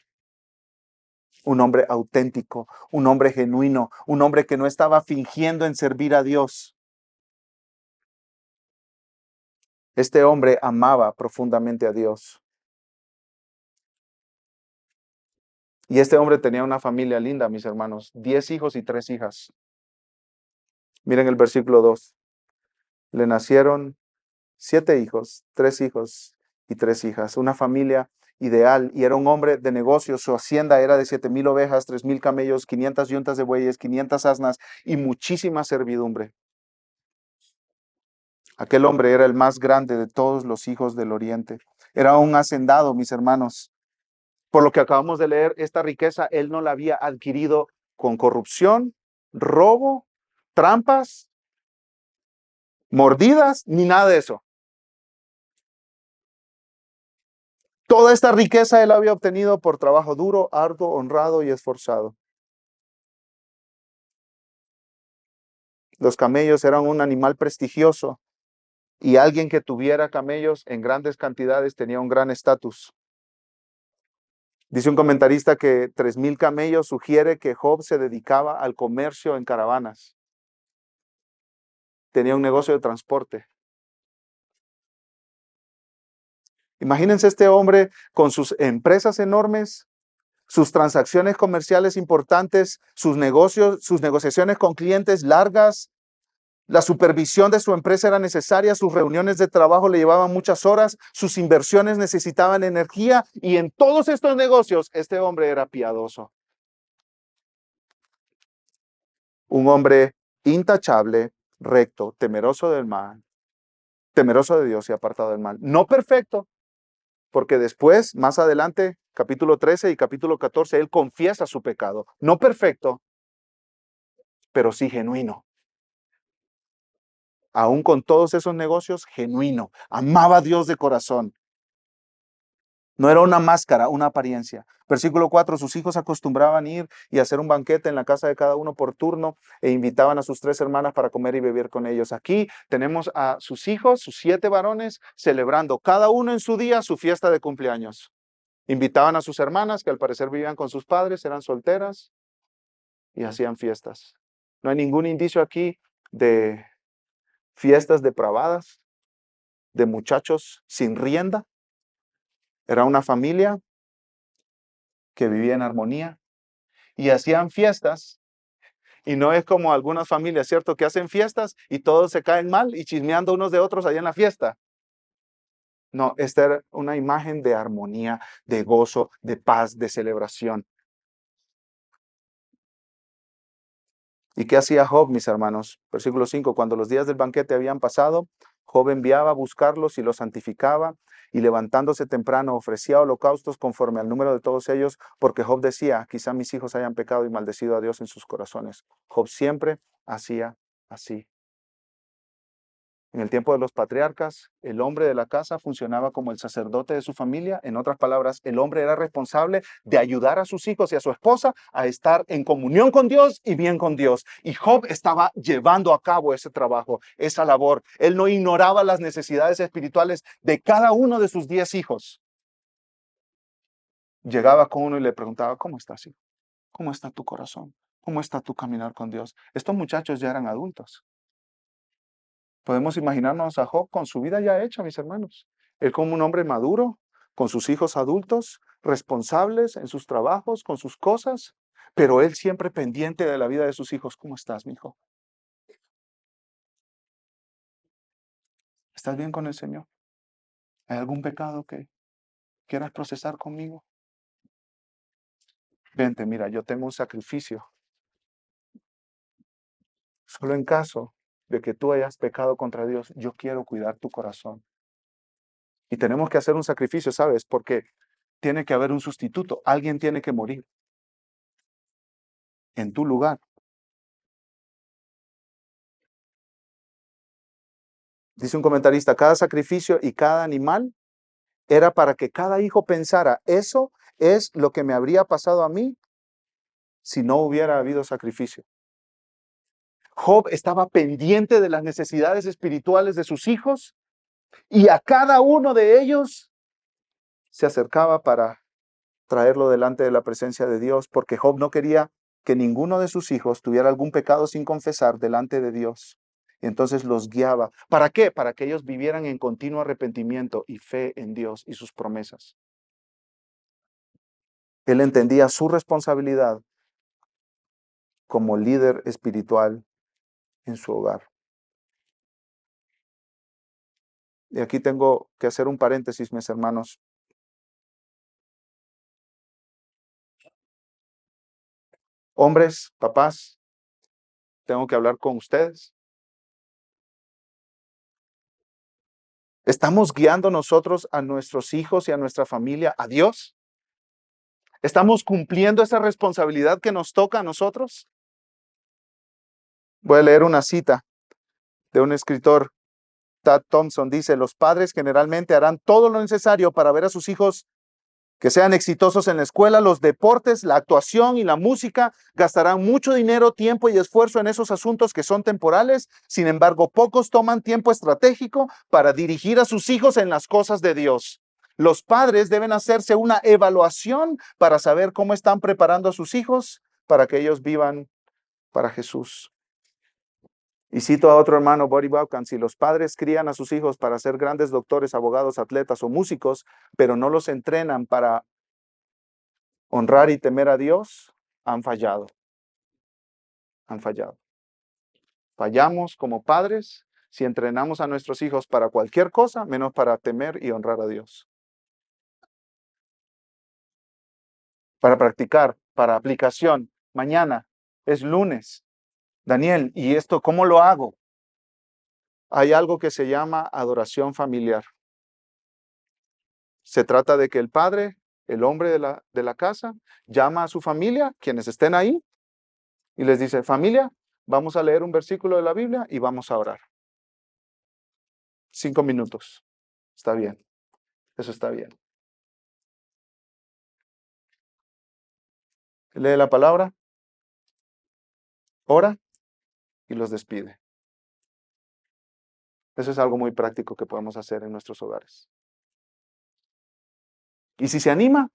S1: un hombre auténtico, un hombre genuino, un hombre que no estaba fingiendo en servir a Dios. Este hombre amaba profundamente a Dios. Y este hombre tenía una familia linda, mis hermanos, 10 hijos y 3 hijas. Miren el versículo 2. Le nacieron 7 hijos, 3 hijos y 3 hijas. Una familia ideal, y era un hombre de negocios. Su hacienda era de 7,000 ovejas, 3,000 camellos, 500 yuntas de bueyes, 500 asnas y muchísima servidumbre. Aquel hombre era el más grande de todos los hijos del oriente. Era un hacendado, mis hermanos. Por lo que acabamos de leer, esta riqueza él no la había adquirido con corrupción, robo, trampas, mordidas, ni nada de eso. Toda esta riqueza él había obtenido por trabajo duro, arduo, honrado y esforzado. Los camellos eran un animal prestigioso y alguien que tuviera camellos en grandes cantidades tenía un gran estatus. Dice un comentarista que 3,000 camellos sugiere que Job se dedicaba al comercio en caravanas. Tenía un negocio de transporte. Imagínense este hombre con sus empresas enormes, sus transacciones comerciales importantes, sus negocios, sus negociaciones con clientes largas. La supervisión de su empresa era necesaria, sus reuniones de trabajo le llevaban muchas horas, sus inversiones necesitaban energía y en todos estos negocios este hombre era piadoso. Un hombre intachable, recto, temeroso del mal, temeroso de Dios y apartado del mal. No perfecto, porque después, más adelante, capítulo 13 y capítulo 14, él confiesa su pecado. No perfecto, pero sí genuino. Aún con todos esos negocios, genuino. Amaba a Dios de corazón. No era una máscara, una apariencia. Versículo 4, sus hijos acostumbraban ir y hacer un banquete en la casa de cada uno por turno e invitaban a sus 3 hermanas para comer y beber con ellos. Aquí tenemos a sus hijos, sus 7 varones, celebrando cada uno en su día su fiesta de cumpleaños. Invitaban a sus hermanas, que al parecer vivían con sus padres, eran solteras, y hacían fiestas. No hay ningún indicio aquí de fiestas depravadas, de muchachos sin rienda. Era una familia que vivía en armonía y hacían fiestas. Y no es como algunas familias, ¿cierto? Que hacen fiestas y todos se caen mal y chismeando unos de otros allá en la fiesta. No, esta era una imagen de armonía, de gozo, de paz, de celebración. ¿Y qué hacía Job, mis hermanos? Versículo 5, cuando los días del banquete habían pasado, Job enviaba a buscarlos y los santificaba, y levantándose temprano ofrecía holocaustos conforme al número de todos ellos, porque Job decía, quizá mis hijos hayan pecado y maldecido a Dios en sus corazones. Job siempre hacía así. En el tiempo de los patriarcas, el hombre de la casa funcionaba como el sacerdote de su familia. En otras palabras, el hombre era responsable de ayudar a sus hijos y a su esposa a estar en comunión con Dios y bien con Dios. Y Job estaba llevando a cabo ese trabajo, esa labor. Él no ignoraba las necesidades espirituales de cada uno de sus 10 hijos. Llegaba con uno y le preguntaba, ¿cómo estás, hijo? ¿Cómo está tu corazón? ¿Cómo está tu caminar con Dios? Estos muchachos ya eran adultos. Podemos imaginarnos a Job con su vida ya hecha, mis hermanos. Él como un hombre maduro, con sus hijos adultos, responsables en sus trabajos, con sus cosas, pero él siempre pendiente de la vida de sus hijos. ¿Cómo estás, mi hijo? ¿Estás bien con el Señor? ¿Hay algún pecado que quieras procesar conmigo? vente, mira, yo tengo un sacrificio. Solo en caso de que tú hayas pecado contra Dios, yo quiero cuidar tu corazón. Y tenemos que hacer un sacrificio, ¿sabes? Porque tiene que haber un sustituto. Alguien tiene que morir en tu lugar. Dice un comentarista, cada sacrificio y cada animal era para que cada hijo pensara, eso es lo que me habría pasado a mí si no hubiera habido sacrificio. Job estaba pendiente de las necesidades espirituales de sus hijos y a cada uno de ellos se acercaba para traerlo delante de la presencia de Dios, porque Job no quería que ninguno de sus hijos tuviera algún pecado sin confesar delante de Dios. Y entonces los guiaba. ¿Para qué? Para que ellos vivieran en continuo arrepentimiento y fe en Dios y sus promesas. Él entendía su responsabilidad como líder espiritual en su hogar. Y aquí tengo que hacer un paréntesis, mis hermanos. Hombres, papás, tengo que hablar con ustedes. ¿Estamos guiando nosotros a nuestros hijos y a nuestra familia a Dios? ¿Estamos cumpliendo esa responsabilidad que nos toca a nosotros? Voy a leer una cita de un escritor, Tad Thompson. Dice, los padres generalmente harán todo lo necesario para ver a sus hijos que sean exitosos en la escuela, los deportes, la actuación y la música. Gastarán mucho dinero, tiempo y esfuerzo en esos asuntos que son temporales. Sin embargo, pocos toman tiempo estratégico para dirigir a sus hijos en las cosas de Dios. Los padres deben hacerse una evaluación para saber cómo están preparando a sus hijos para que ellos vivan para Jesús. Y cito a otro hermano, Buddy Vaughan, si los padres crían a sus hijos para ser grandes doctores, abogados, atletas o músicos, pero no los entrenan para honrar y temer a Dios, han fallado. Han fallado. Fallamos como padres si entrenamos a nuestros hijos para cualquier cosa, menos para temer y honrar a Dios. Para practicar, para aplicación. Mañana es lunes. Daniel, ¿y esto cómo lo hago? Hay algo que se llama adoración familiar. Se trata de que el padre, el hombre de la casa, llama a su familia, quienes estén ahí, y les dice, familia, vamos a leer un versículo de la Biblia y vamos a orar. 5 minutos. Está bien. Eso está bien. Lee la palabra, ora y los despide. Eso es algo muy práctico que podemos hacer en nuestros hogares. Y si se anima,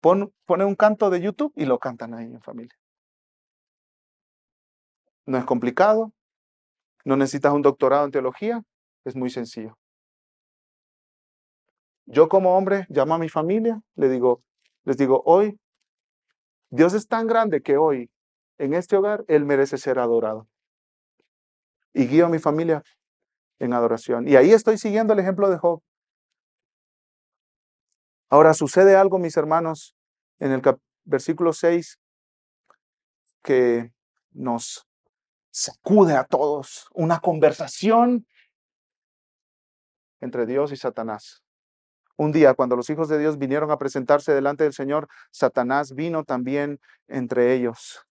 S1: pone un canto de YouTube y lo cantan ahí en familia. No es complicado, no necesitas un doctorado en teología, es muy sencillo. Yo como hombre llamo a mi familia, les digo, hoy, Dios es tan grande que hoy, en este hogar, Él merece ser adorado. Y guío a mi familia en adoración. Y ahí estoy siguiendo el ejemplo de Job. Ahora sucede algo, mis hermanos, en el versículo 6, que nos sacude a todos. Una conversación entre Dios y Satanás. Un día, cuando los hijos de Dios vinieron a presentarse delante del Señor, Satanás vino también entre ellos.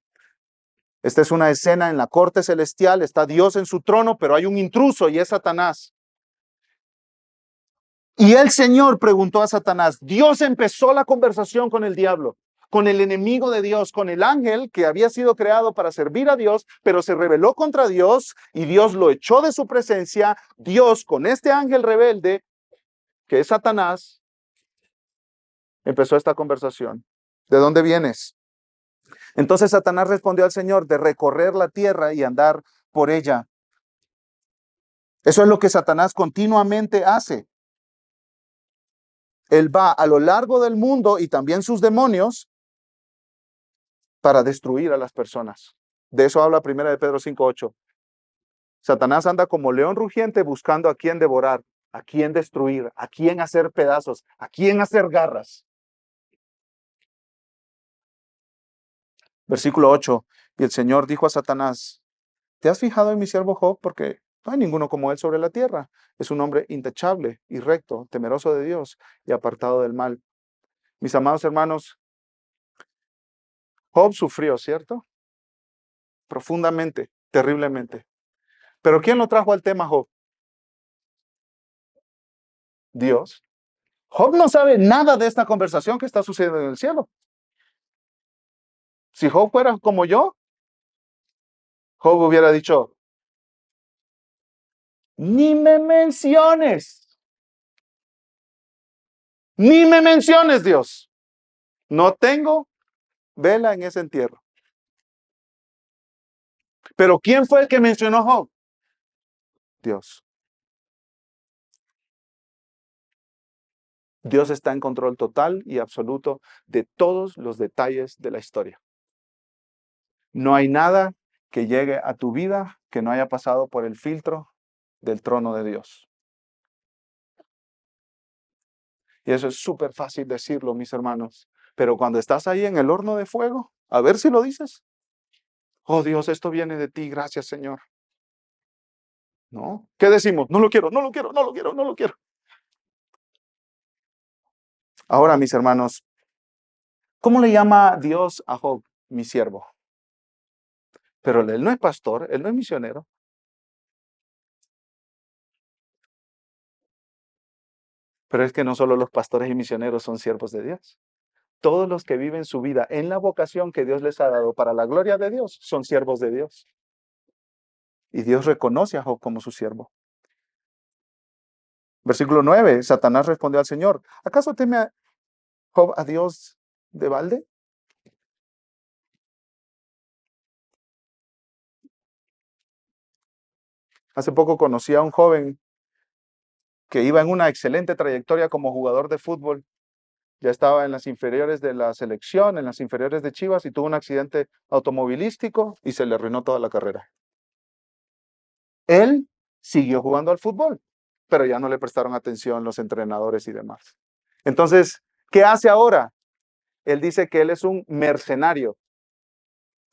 S1: Esta es una escena en la corte celestial, está Dios en su trono, pero hay un intruso y es Satanás. Y el Señor preguntó a Satanás, Dios empezó la conversación con el diablo, con el enemigo de Dios, con el ángel que había sido creado para servir a Dios, pero se rebeló contra Dios y Dios lo echó de su presencia. Dios con este ángel rebelde, que es Satanás, empezó esta conversación. ¿De dónde vienes? Entonces Satanás respondió al Señor, de recorrer la tierra y andar por ella. Eso es lo que Satanás continuamente hace. Él va a lo largo del mundo y también sus demonios para destruir a las personas. De eso habla 1 de Pedro 5:8. Satanás anda como león rugiente buscando a quién devorar, a quién destruir, a quién hacer pedazos, a quién hacer garras. Versículo 8. Y el Señor dijo a Satanás, ¿te has fijado en mi siervo Job? Porque no hay ninguno como él sobre la tierra. Es un hombre intachable y recto, temeroso de Dios y apartado del mal. Mis amados hermanos, Job sufrió, ¿cierto? Profundamente, terriblemente. Pero ¿quién lo trajo al tema Job? Dios. Job no sabe nada de esta conversación que está sucediendo en el cielo. Si Job fuera como yo, Job hubiera dicho, ni me menciones, ni me menciones, Dios. No tengo vela en ese entierro. Pero ¿quién fue el que mencionó a Job? Dios. Dios está en control total y absoluto de todos los detalles de la historia. No hay nada que llegue a tu vida que no haya pasado por el filtro del trono de Dios. Y eso es súper fácil decirlo, mis hermanos. Pero cuando estás ahí en el horno de fuego, a ver si lo dices. Oh Dios, esto viene de ti, gracias Señor. ¿No? ¿Qué decimos? No lo quiero, no lo quiero, no lo quiero, no lo quiero. Ahora, mis hermanos, ¿cómo le llama Dios a Job? Mi siervo. Pero él no es pastor, él no es misionero. Pero es que no solo los pastores y misioneros son siervos de Dios. Todos los que viven su vida en la vocación que Dios les ha dado para la gloria de Dios son siervos de Dios. Y Dios reconoce a Job como su siervo. Versículo 9, Satanás respondió al Señor, ¿acaso teme Job a Dios de balde? Hace poco conocí a un joven que iba en una excelente trayectoria como jugador de fútbol. Ya estaba en las inferiores de la selección, en las inferiores de Chivas, y tuvo un accidente automovilístico y se le arruinó toda la carrera. Él siguió jugando al fútbol, pero ya no le prestaron atención los entrenadores y demás. Entonces, ¿qué hace ahora? Él dice que él es un mercenario.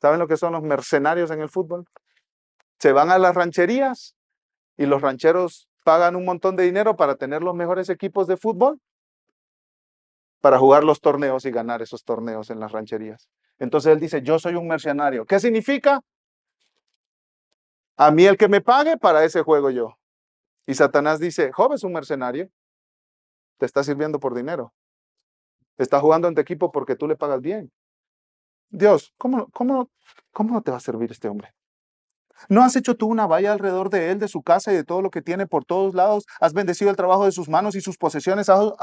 S1: ¿Saben lo que son los mercenarios en el fútbol? Se van a las rancherías y los rancheros pagan un montón de dinero para tener los mejores equipos de fútbol, para jugar los torneos y ganar esos torneos en las rancherías. Entonces él dice, yo soy un mercenario. ¿Qué significa? A mí el que me pague, para ese juego yo. Y Satanás dice, Job es un mercenario, te está sirviendo por dinero. Está jugando en tu equipo porque tú le pagas bien. Dios, ¿cómo no te va a servir este hombre? ¿No has hecho tú una valla alrededor de él, de su casa y de todo lo que tiene por todos lados? Has bendecido el trabajo de sus manos y sus posesiones han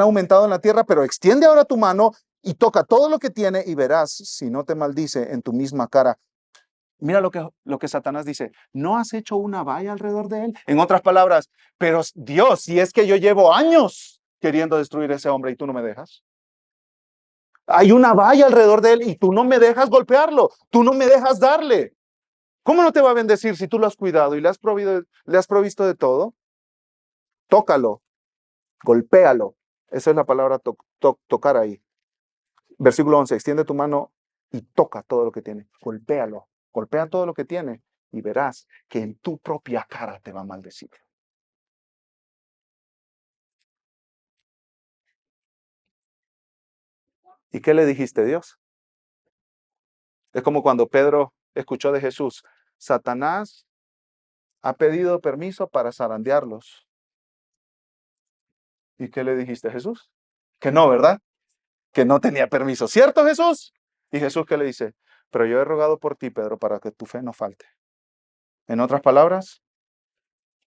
S1: aumentado en la tierra, pero extiende ahora tu mano y toca todo lo que tiene y verás si no te maldice en tu misma cara. Mira lo que Satanás dice, ¿no has hecho una valla alrededor de él? En otras palabras, pero Dios, si es que yo llevo años queriendo destruir a ese hombre y tú no me dejas. Hay una valla alrededor de él y tú no me dejas golpearlo, tú no me dejas darle. ¿Cómo no te va a bendecir si tú lo has cuidado y le has provisto de todo? Tócalo, golpéalo. Esa es la palabra tocar ahí. Versículo 11, extiende tu mano y toca todo lo que tiene. Golpéalo, golpea todo lo que tiene y verás que en tu propia cara te va a maldecir. ¿Y qué le dijiste, Dios? Es como cuando Pedro escuchó de Jesús, Satanás ha pedido permiso para zarandearlos. ¿Y qué le dijiste, Jesús? Que no, ¿verdad? Que no tenía permiso. ¿Cierto, Jesús? Y Jesús, ¿qué le dice? Pero yo he rogado por ti, Pedro, para que tu fe no falte. En otras palabras,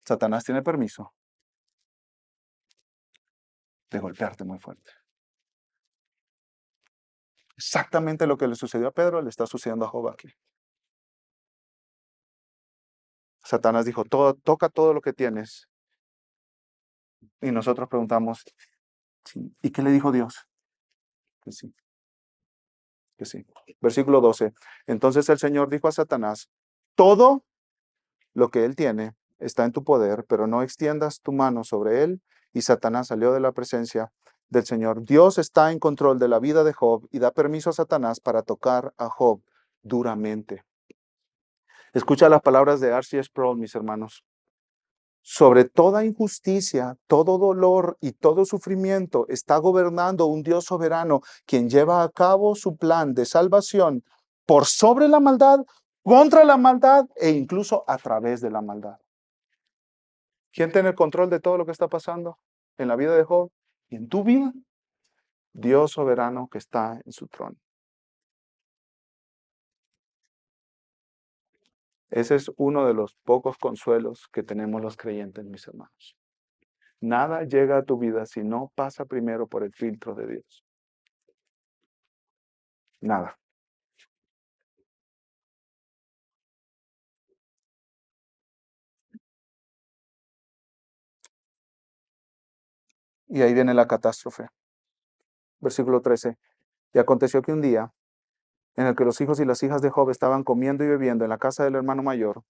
S1: Satanás tiene permiso de golpearte muy fuerte. Exactamente lo que le sucedió a Pedro le está sucediendo a Job aquí. Satanás dijo, toca todo lo que tienes. Y nosotros preguntamos, ¿y qué le dijo Dios? Que sí, que sí. Versículo 12. Entonces el Señor dijo a Satanás, todo lo que él tiene está en tu poder, pero no extiendas tu mano sobre él. Y Satanás salió de la presencia del Señor. Dios está en control de la vida de Job y da permiso a Satanás para tocar a Job duramente. Escucha las palabras de R.C. Sproul, mis hermanos. Sobre toda injusticia, todo dolor y todo sufrimiento está gobernando un Dios soberano, quien lleva a cabo su plan de salvación por sobre la maldad, contra la maldad e incluso a través de la maldad. ¿Quién tiene el control de todo lo que está pasando en la vida de Job y en tu vida? Dios soberano que está en su trono. Ese es uno de los pocos consuelos que tenemos los creyentes, mis hermanos. Nada llega a tu vida si no pasa primero por el filtro de Dios. Nada. Y ahí viene la catástrofe. Versículo 13. Y aconteció que un día, en el que los hijos y las hijas de Job estaban comiendo y bebiendo en la casa del hermano mayor,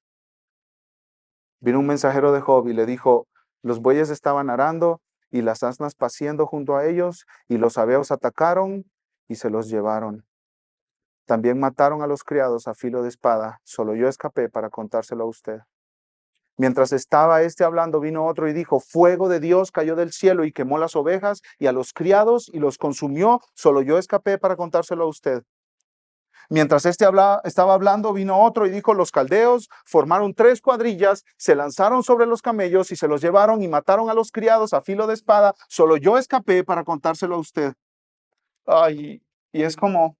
S1: vino un mensajero de Job y le dijo, los bueyes estaban arando y las asnas paciendo junto a ellos, y los sabeos atacaron y se los llevaron. También mataron a los criados a filo de espada. Solo yo escapé para contárselo a usted. Mientras estaba este hablando, vino otro y dijo, fuego de Dios cayó del cielo y quemó las ovejas y a los criados y los consumió. Solo yo escapé para contárselo a usted. Mientras estaba hablando, vino otro y dijo, los caldeos formaron 3 cuadrillas, se lanzaron sobre los camellos y se los llevaron y mataron a los criados a filo de espada. Solo yo escapé para contárselo a usted. Ay, y es como,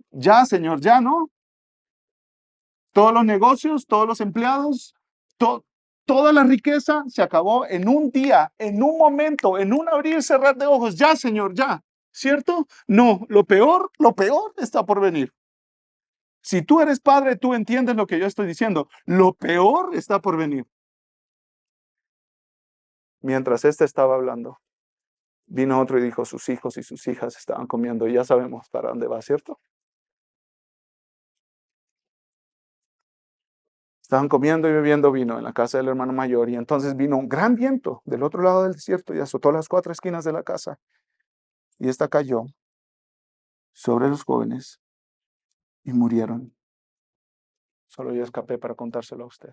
S1: ya, señor, ya, ¿no? Todos los negocios, todos los empleados, toda la riqueza se acabó en un día, en un momento, en un abrir y cerrar de ojos. Ya, señor, ya. ¿Cierto? No, lo peor está por venir. Si tú eres padre, tú entiendes lo que yo estoy diciendo. Lo peor está por venir. Mientras este estaba hablando, vino otro y dijo, sus hijos y sus hijas estaban comiendo. Y ya sabemos para dónde va, ¿cierto? Estaban comiendo y bebiendo vino en la casa del hermano mayor, y entonces vino un gran viento del otro lado del desierto y azotó las 4 esquinas de la casa. Y esta cayó sobre los jóvenes y murieron. Solo yo escapé para contárselo a usted.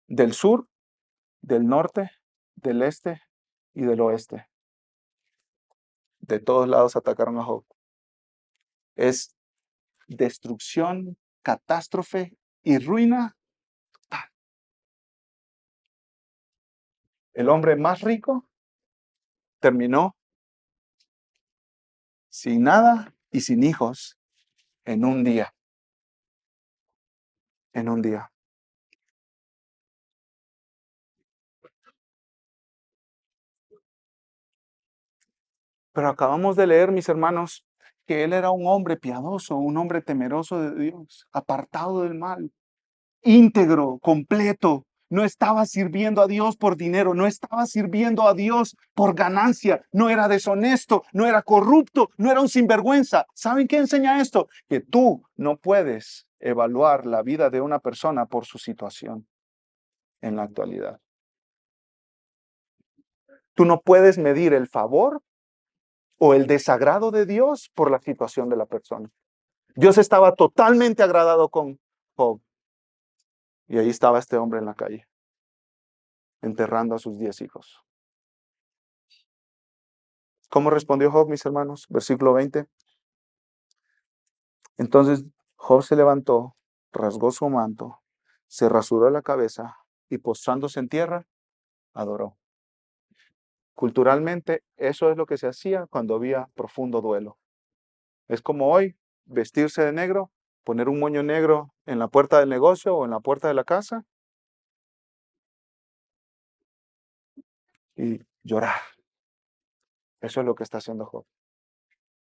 S1: Del sur, del norte, del este y del oeste. De todos lados atacaron a Job. Es destrucción, catástrofe y ruina. El hombre más rico terminó sin nada y sin hijos en un día. En un día. Pero acabamos de leer, mis hermanos, que él era un hombre piadoso, un hombre temeroso de Dios, apartado del mal, íntegro, completo. No estaba sirviendo a Dios por dinero, no estaba sirviendo a Dios por ganancia, no era deshonesto, no era corrupto, no era un sinvergüenza. ¿Saben qué enseña esto? Que tú no puedes evaluar la vida de una persona por su situación en la actualidad. Tú no puedes medir el favor o el desagrado de Dios por la situación de la persona. Dios estaba totalmente agradado con Job. Y ahí estaba este hombre en la calle, enterrando a sus 10 hijos. ¿Cómo respondió Job, mis hermanos? Versículo 20. Entonces Job se levantó, rasgó su manto, se rasuró la cabeza y postrándose en tierra, adoró. Culturalmente, eso es lo que se hacía cuando había profundo duelo. Es como hoy, vestirse de negro, poner un moño negro en la puerta del negocio o en la puerta de la casa y llorar. Eso es lo que está haciendo Job.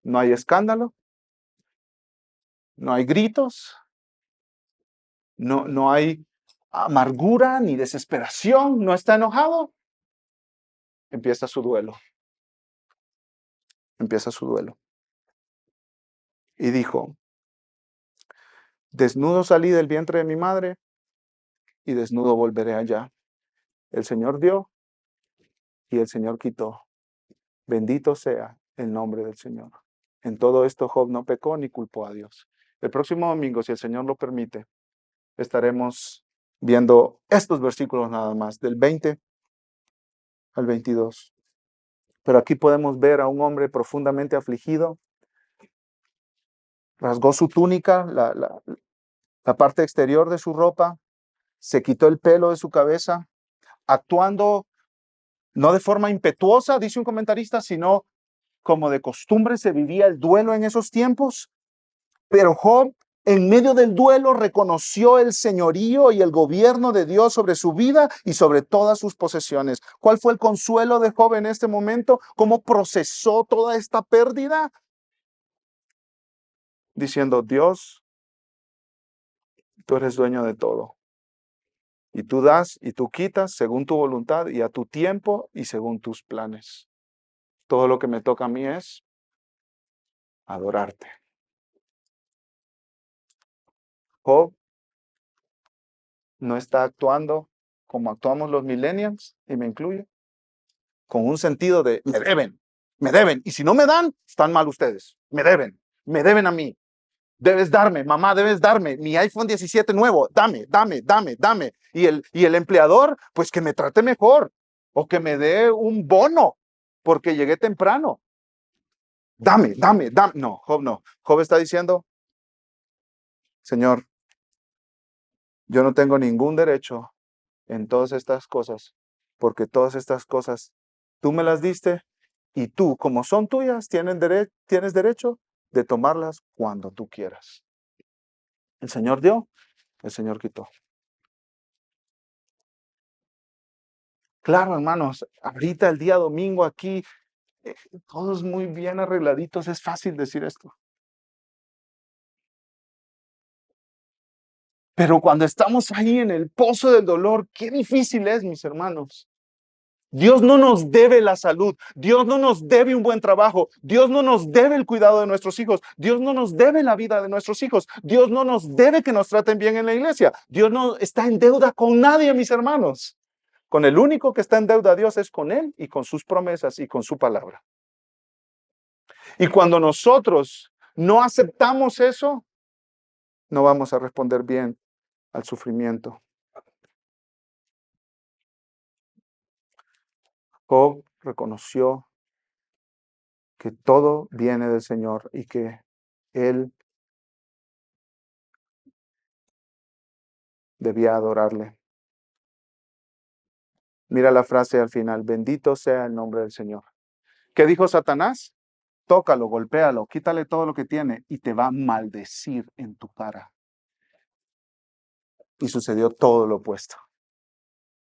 S1: No hay escándalo, no hay gritos, no hay amargura ni desesperación, no está enojado. Empieza su duelo. Empieza su duelo. Y dijo, desnudo salí del vientre de mi madre y desnudo volveré allá. El Señor dio y el Señor quitó. Bendito sea el nombre del Señor. En todo esto Job no pecó ni culpó a Dios. El próximo domingo, si el Señor lo permite, estaremos viendo estos versículos nada más, del 20 al 22. Pero aquí podemos ver a un hombre profundamente afligido. Rasgó su túnica, la parte exterior de su ropa, se quitó el pelo de su cabeza, actuando no de forma impetuosa, dice un comentarista, sino como de costumbre se vivía el duelo en esos tiempos. Pero Job, en medio del duelo, reconoció el señorío y el gobierno de Dios sobre su vida y sobre todas sus posesiones. ¿Cuál fue el consuelo de Job en este momento? ¿Cómo procesó toda esta pérdida? Diciendo, Dios, tú eres dueño de todo. Y tú das y tú quitas según tu voluntad y a tu tiempo y según tus planes. Todo lo que me toca a mí es adorarte. Job no está actuando como actuamos los millennials, y me incluyo, con un sentido de me deben, y si no me dan, están mal ustedes, me deben a mí, debes darme, mamá, debes darme, mi iPhone 17 nuevo, dame, y el empleador, pues que me trate mejor, o que me dé un bono, porque llegué temprano, dame, no, Job no, Job está diciendo, Señor, yo no tengo ningún derecho en todas estas cosas, porque todas estas cosas tú me las diste y tú, como son tuyas, tienes derecho de tomarlas cuando tú quieras. El Señor dio, el Señor quitó. Claro, hermanos, ahorita el día domingo aquí, todos muy bien arregladitos, es fácil decir esto. Pero cuando estamos ahí en el pozo del dolor, qué difícil es, mis hermanos. Dios no nos debe la salud, Dios no nos debe un buen trabajo, Dios no nos debe el cuidado de nuestros hijos, Dios no nos debe la vida de nuestros hijos, Dios no nos debe que nos traten bien en la iglesia, Dios no está en deuda con nadie, mis hermanos. Con el único que está en deuda a Dios es con Él y con sus promesas y con su palabra. Y cuando nosotros no aceptamos eso, no vamos a responder bien al sufrimiento. Job reconoció que todo viene del Señor y que Él debía adorarle. Mira la frase al final, bendito sea el nombre del Señor. ¿Qué dijo Satanás? Tócalo, golpéalo, quítale todo lo que tiene y te va a maldecir en tu cara. Y sucedió todo lo opuesto.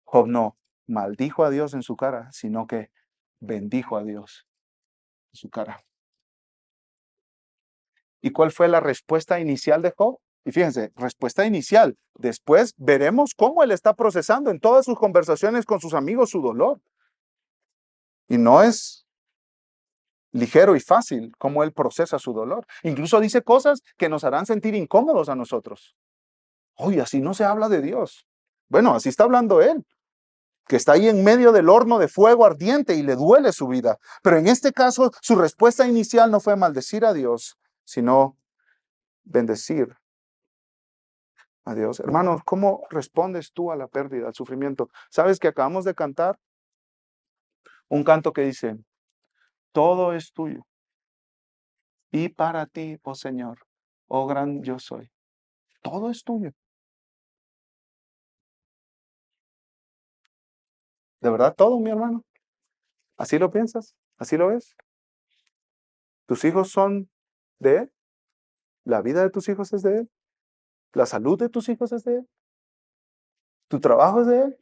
S1: Job no maldijo a Dios en su cara, sino que bendijo a Dios en su cara. ¿Y cuál fue la respuesta inicial de Job? Y fíjense, respuesta inicial. Después veremos cómo él está procesando en todas sus conversaciones con sus amigos su dolor. Y no es ligero y fácil cómo él procesa su dolor. Incluso dice cosas que nos harán sentir incómodos a nosotros. Oye, así no se habla de Dios. Bueno, así está hablando él, que está ahí en medio del horno de fuego ardiente y le duele su vida. Pero en este caso, su respuesta inicial no fue maldecir a Dios, sino bendecir a Dios. Hermanos, ¿cómo respondes tú a la pérdida, al sufrimiento? ¿Sabes que acabamos de cantar un canto que dice, todo es tuyo y para ti, oh Señor, oh gran yo soy? Todo es tuyo. ¿De verdad todo, mi hermano? ¿Así lo piensas? ¿Así lo ves? ¿Tus hijos son de Él? ¿La vida de tus hijos es de Él? ¿La salud de tus hijos es de Él? ¿Tu trabajo es de Él?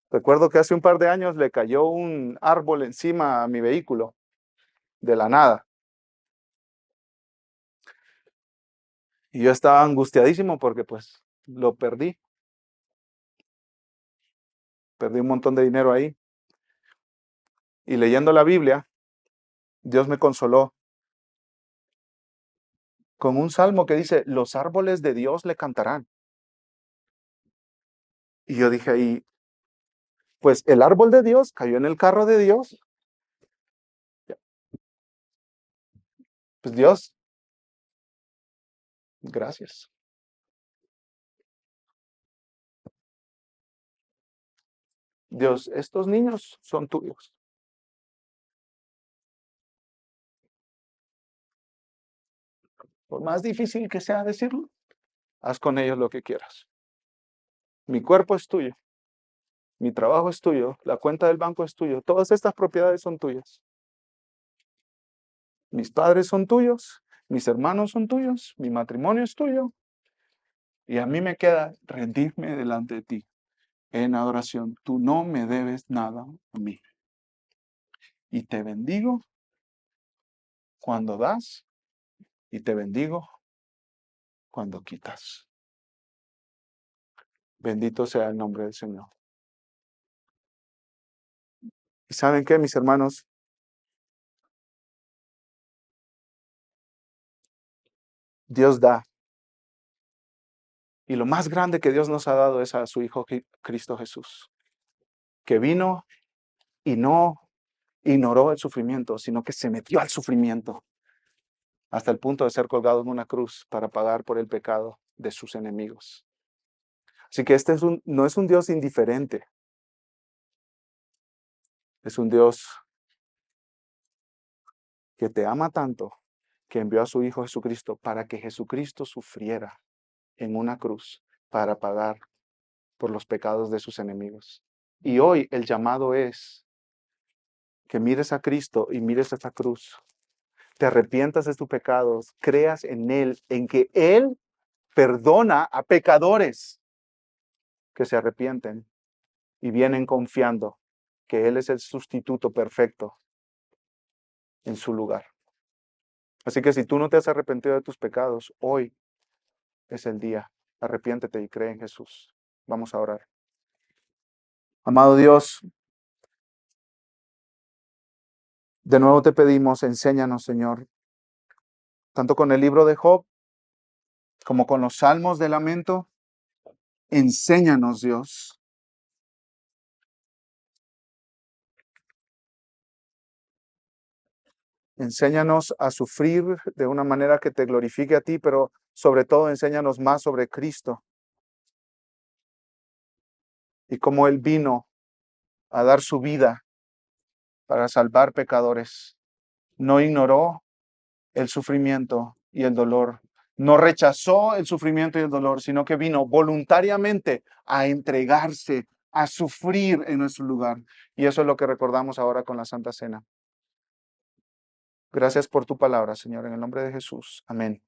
S1: Recuerdo que hace un par de años le cayó un árbol encima a mi vehículo, de la nada. Y yo estaba angustiadísimo porque pues lo perdí. Perdí un montón de dinero ahí. Y leyendo la Biblia, Dios me consoló con un salmo que dice, los árboles de Dios le cantarán. Y yo dije ahí, Pues el árbol de Dios cayó en el carro de Dios. Pues Dios, gracias. Dios, estos niños son tuyos. Por más difícil que sea decirlo, haz con ellos lo que quieras. Mi cuerpo es tuyo, mi trabajo es tuyo, la cuenta del banco es tuyo, todas estas propiedades son tuyas. Mis padres son tuyos, mis hermanos son tuyos, mi matrimonio es tuyo. Y a mí me queda rendirme delante de ti en adoración. Tú no me debes nada a mí. Y te bendigo cuando das y te bendigo cuando quitas. Bendito sea el nombre del Señor. ¿Y saben qué, mis hermanos? Dios da. Y lo más grande que Dios nos ha dado es a su Hijo Cristo Jesús, que vino y no ignoró el sufrimiento, sino que se metió al sufrimiento hasta el punto de ser colgado en una cruz para pagar por el pecado de sus enemigos. Así que este no es un Dios indiferente, es un Dios que te ama tanto que envió a su Hijo Jesucristo para que Jesucristo sufriera en una cruz para pagar por los pecados de sus enemigos. Y hoy el llamado es que mires a Cristo y mires esa cruz, te arrepientas de tus pecados, creas en Él, en que Él perdona a pecadores que se arrepienten y vienen confiando que Él es el sustituto perfecto en su lugar. Así que si tú no te has arrepentido de tus pecados, hoy es el día. Arrepiéntete y cree en Jesús. Vamos a orar. Amado Dios, de nuevo te pedimos, enséñanos, Señor, tanto con el libro de Job como con los salmos de lamento. Enséñanos, Dios. Enséñanos a sufrir de una manera que te glorifique a ti, pero sobre todo enséñanos más sobre Cristo y cómo Él vino a dar su vida para salvar pecadores. No ignoró el sufrimiento y el dolor. No rechazó el sufrimiento y el dolor, sino que vino voluntariamente a entregarse, a sufrir en nuestro lugar. Y eso es lo que recordamos ahora con la Santa Cena. Gracias por tu palabra, Señor, en el nombre de Jesús. Amén.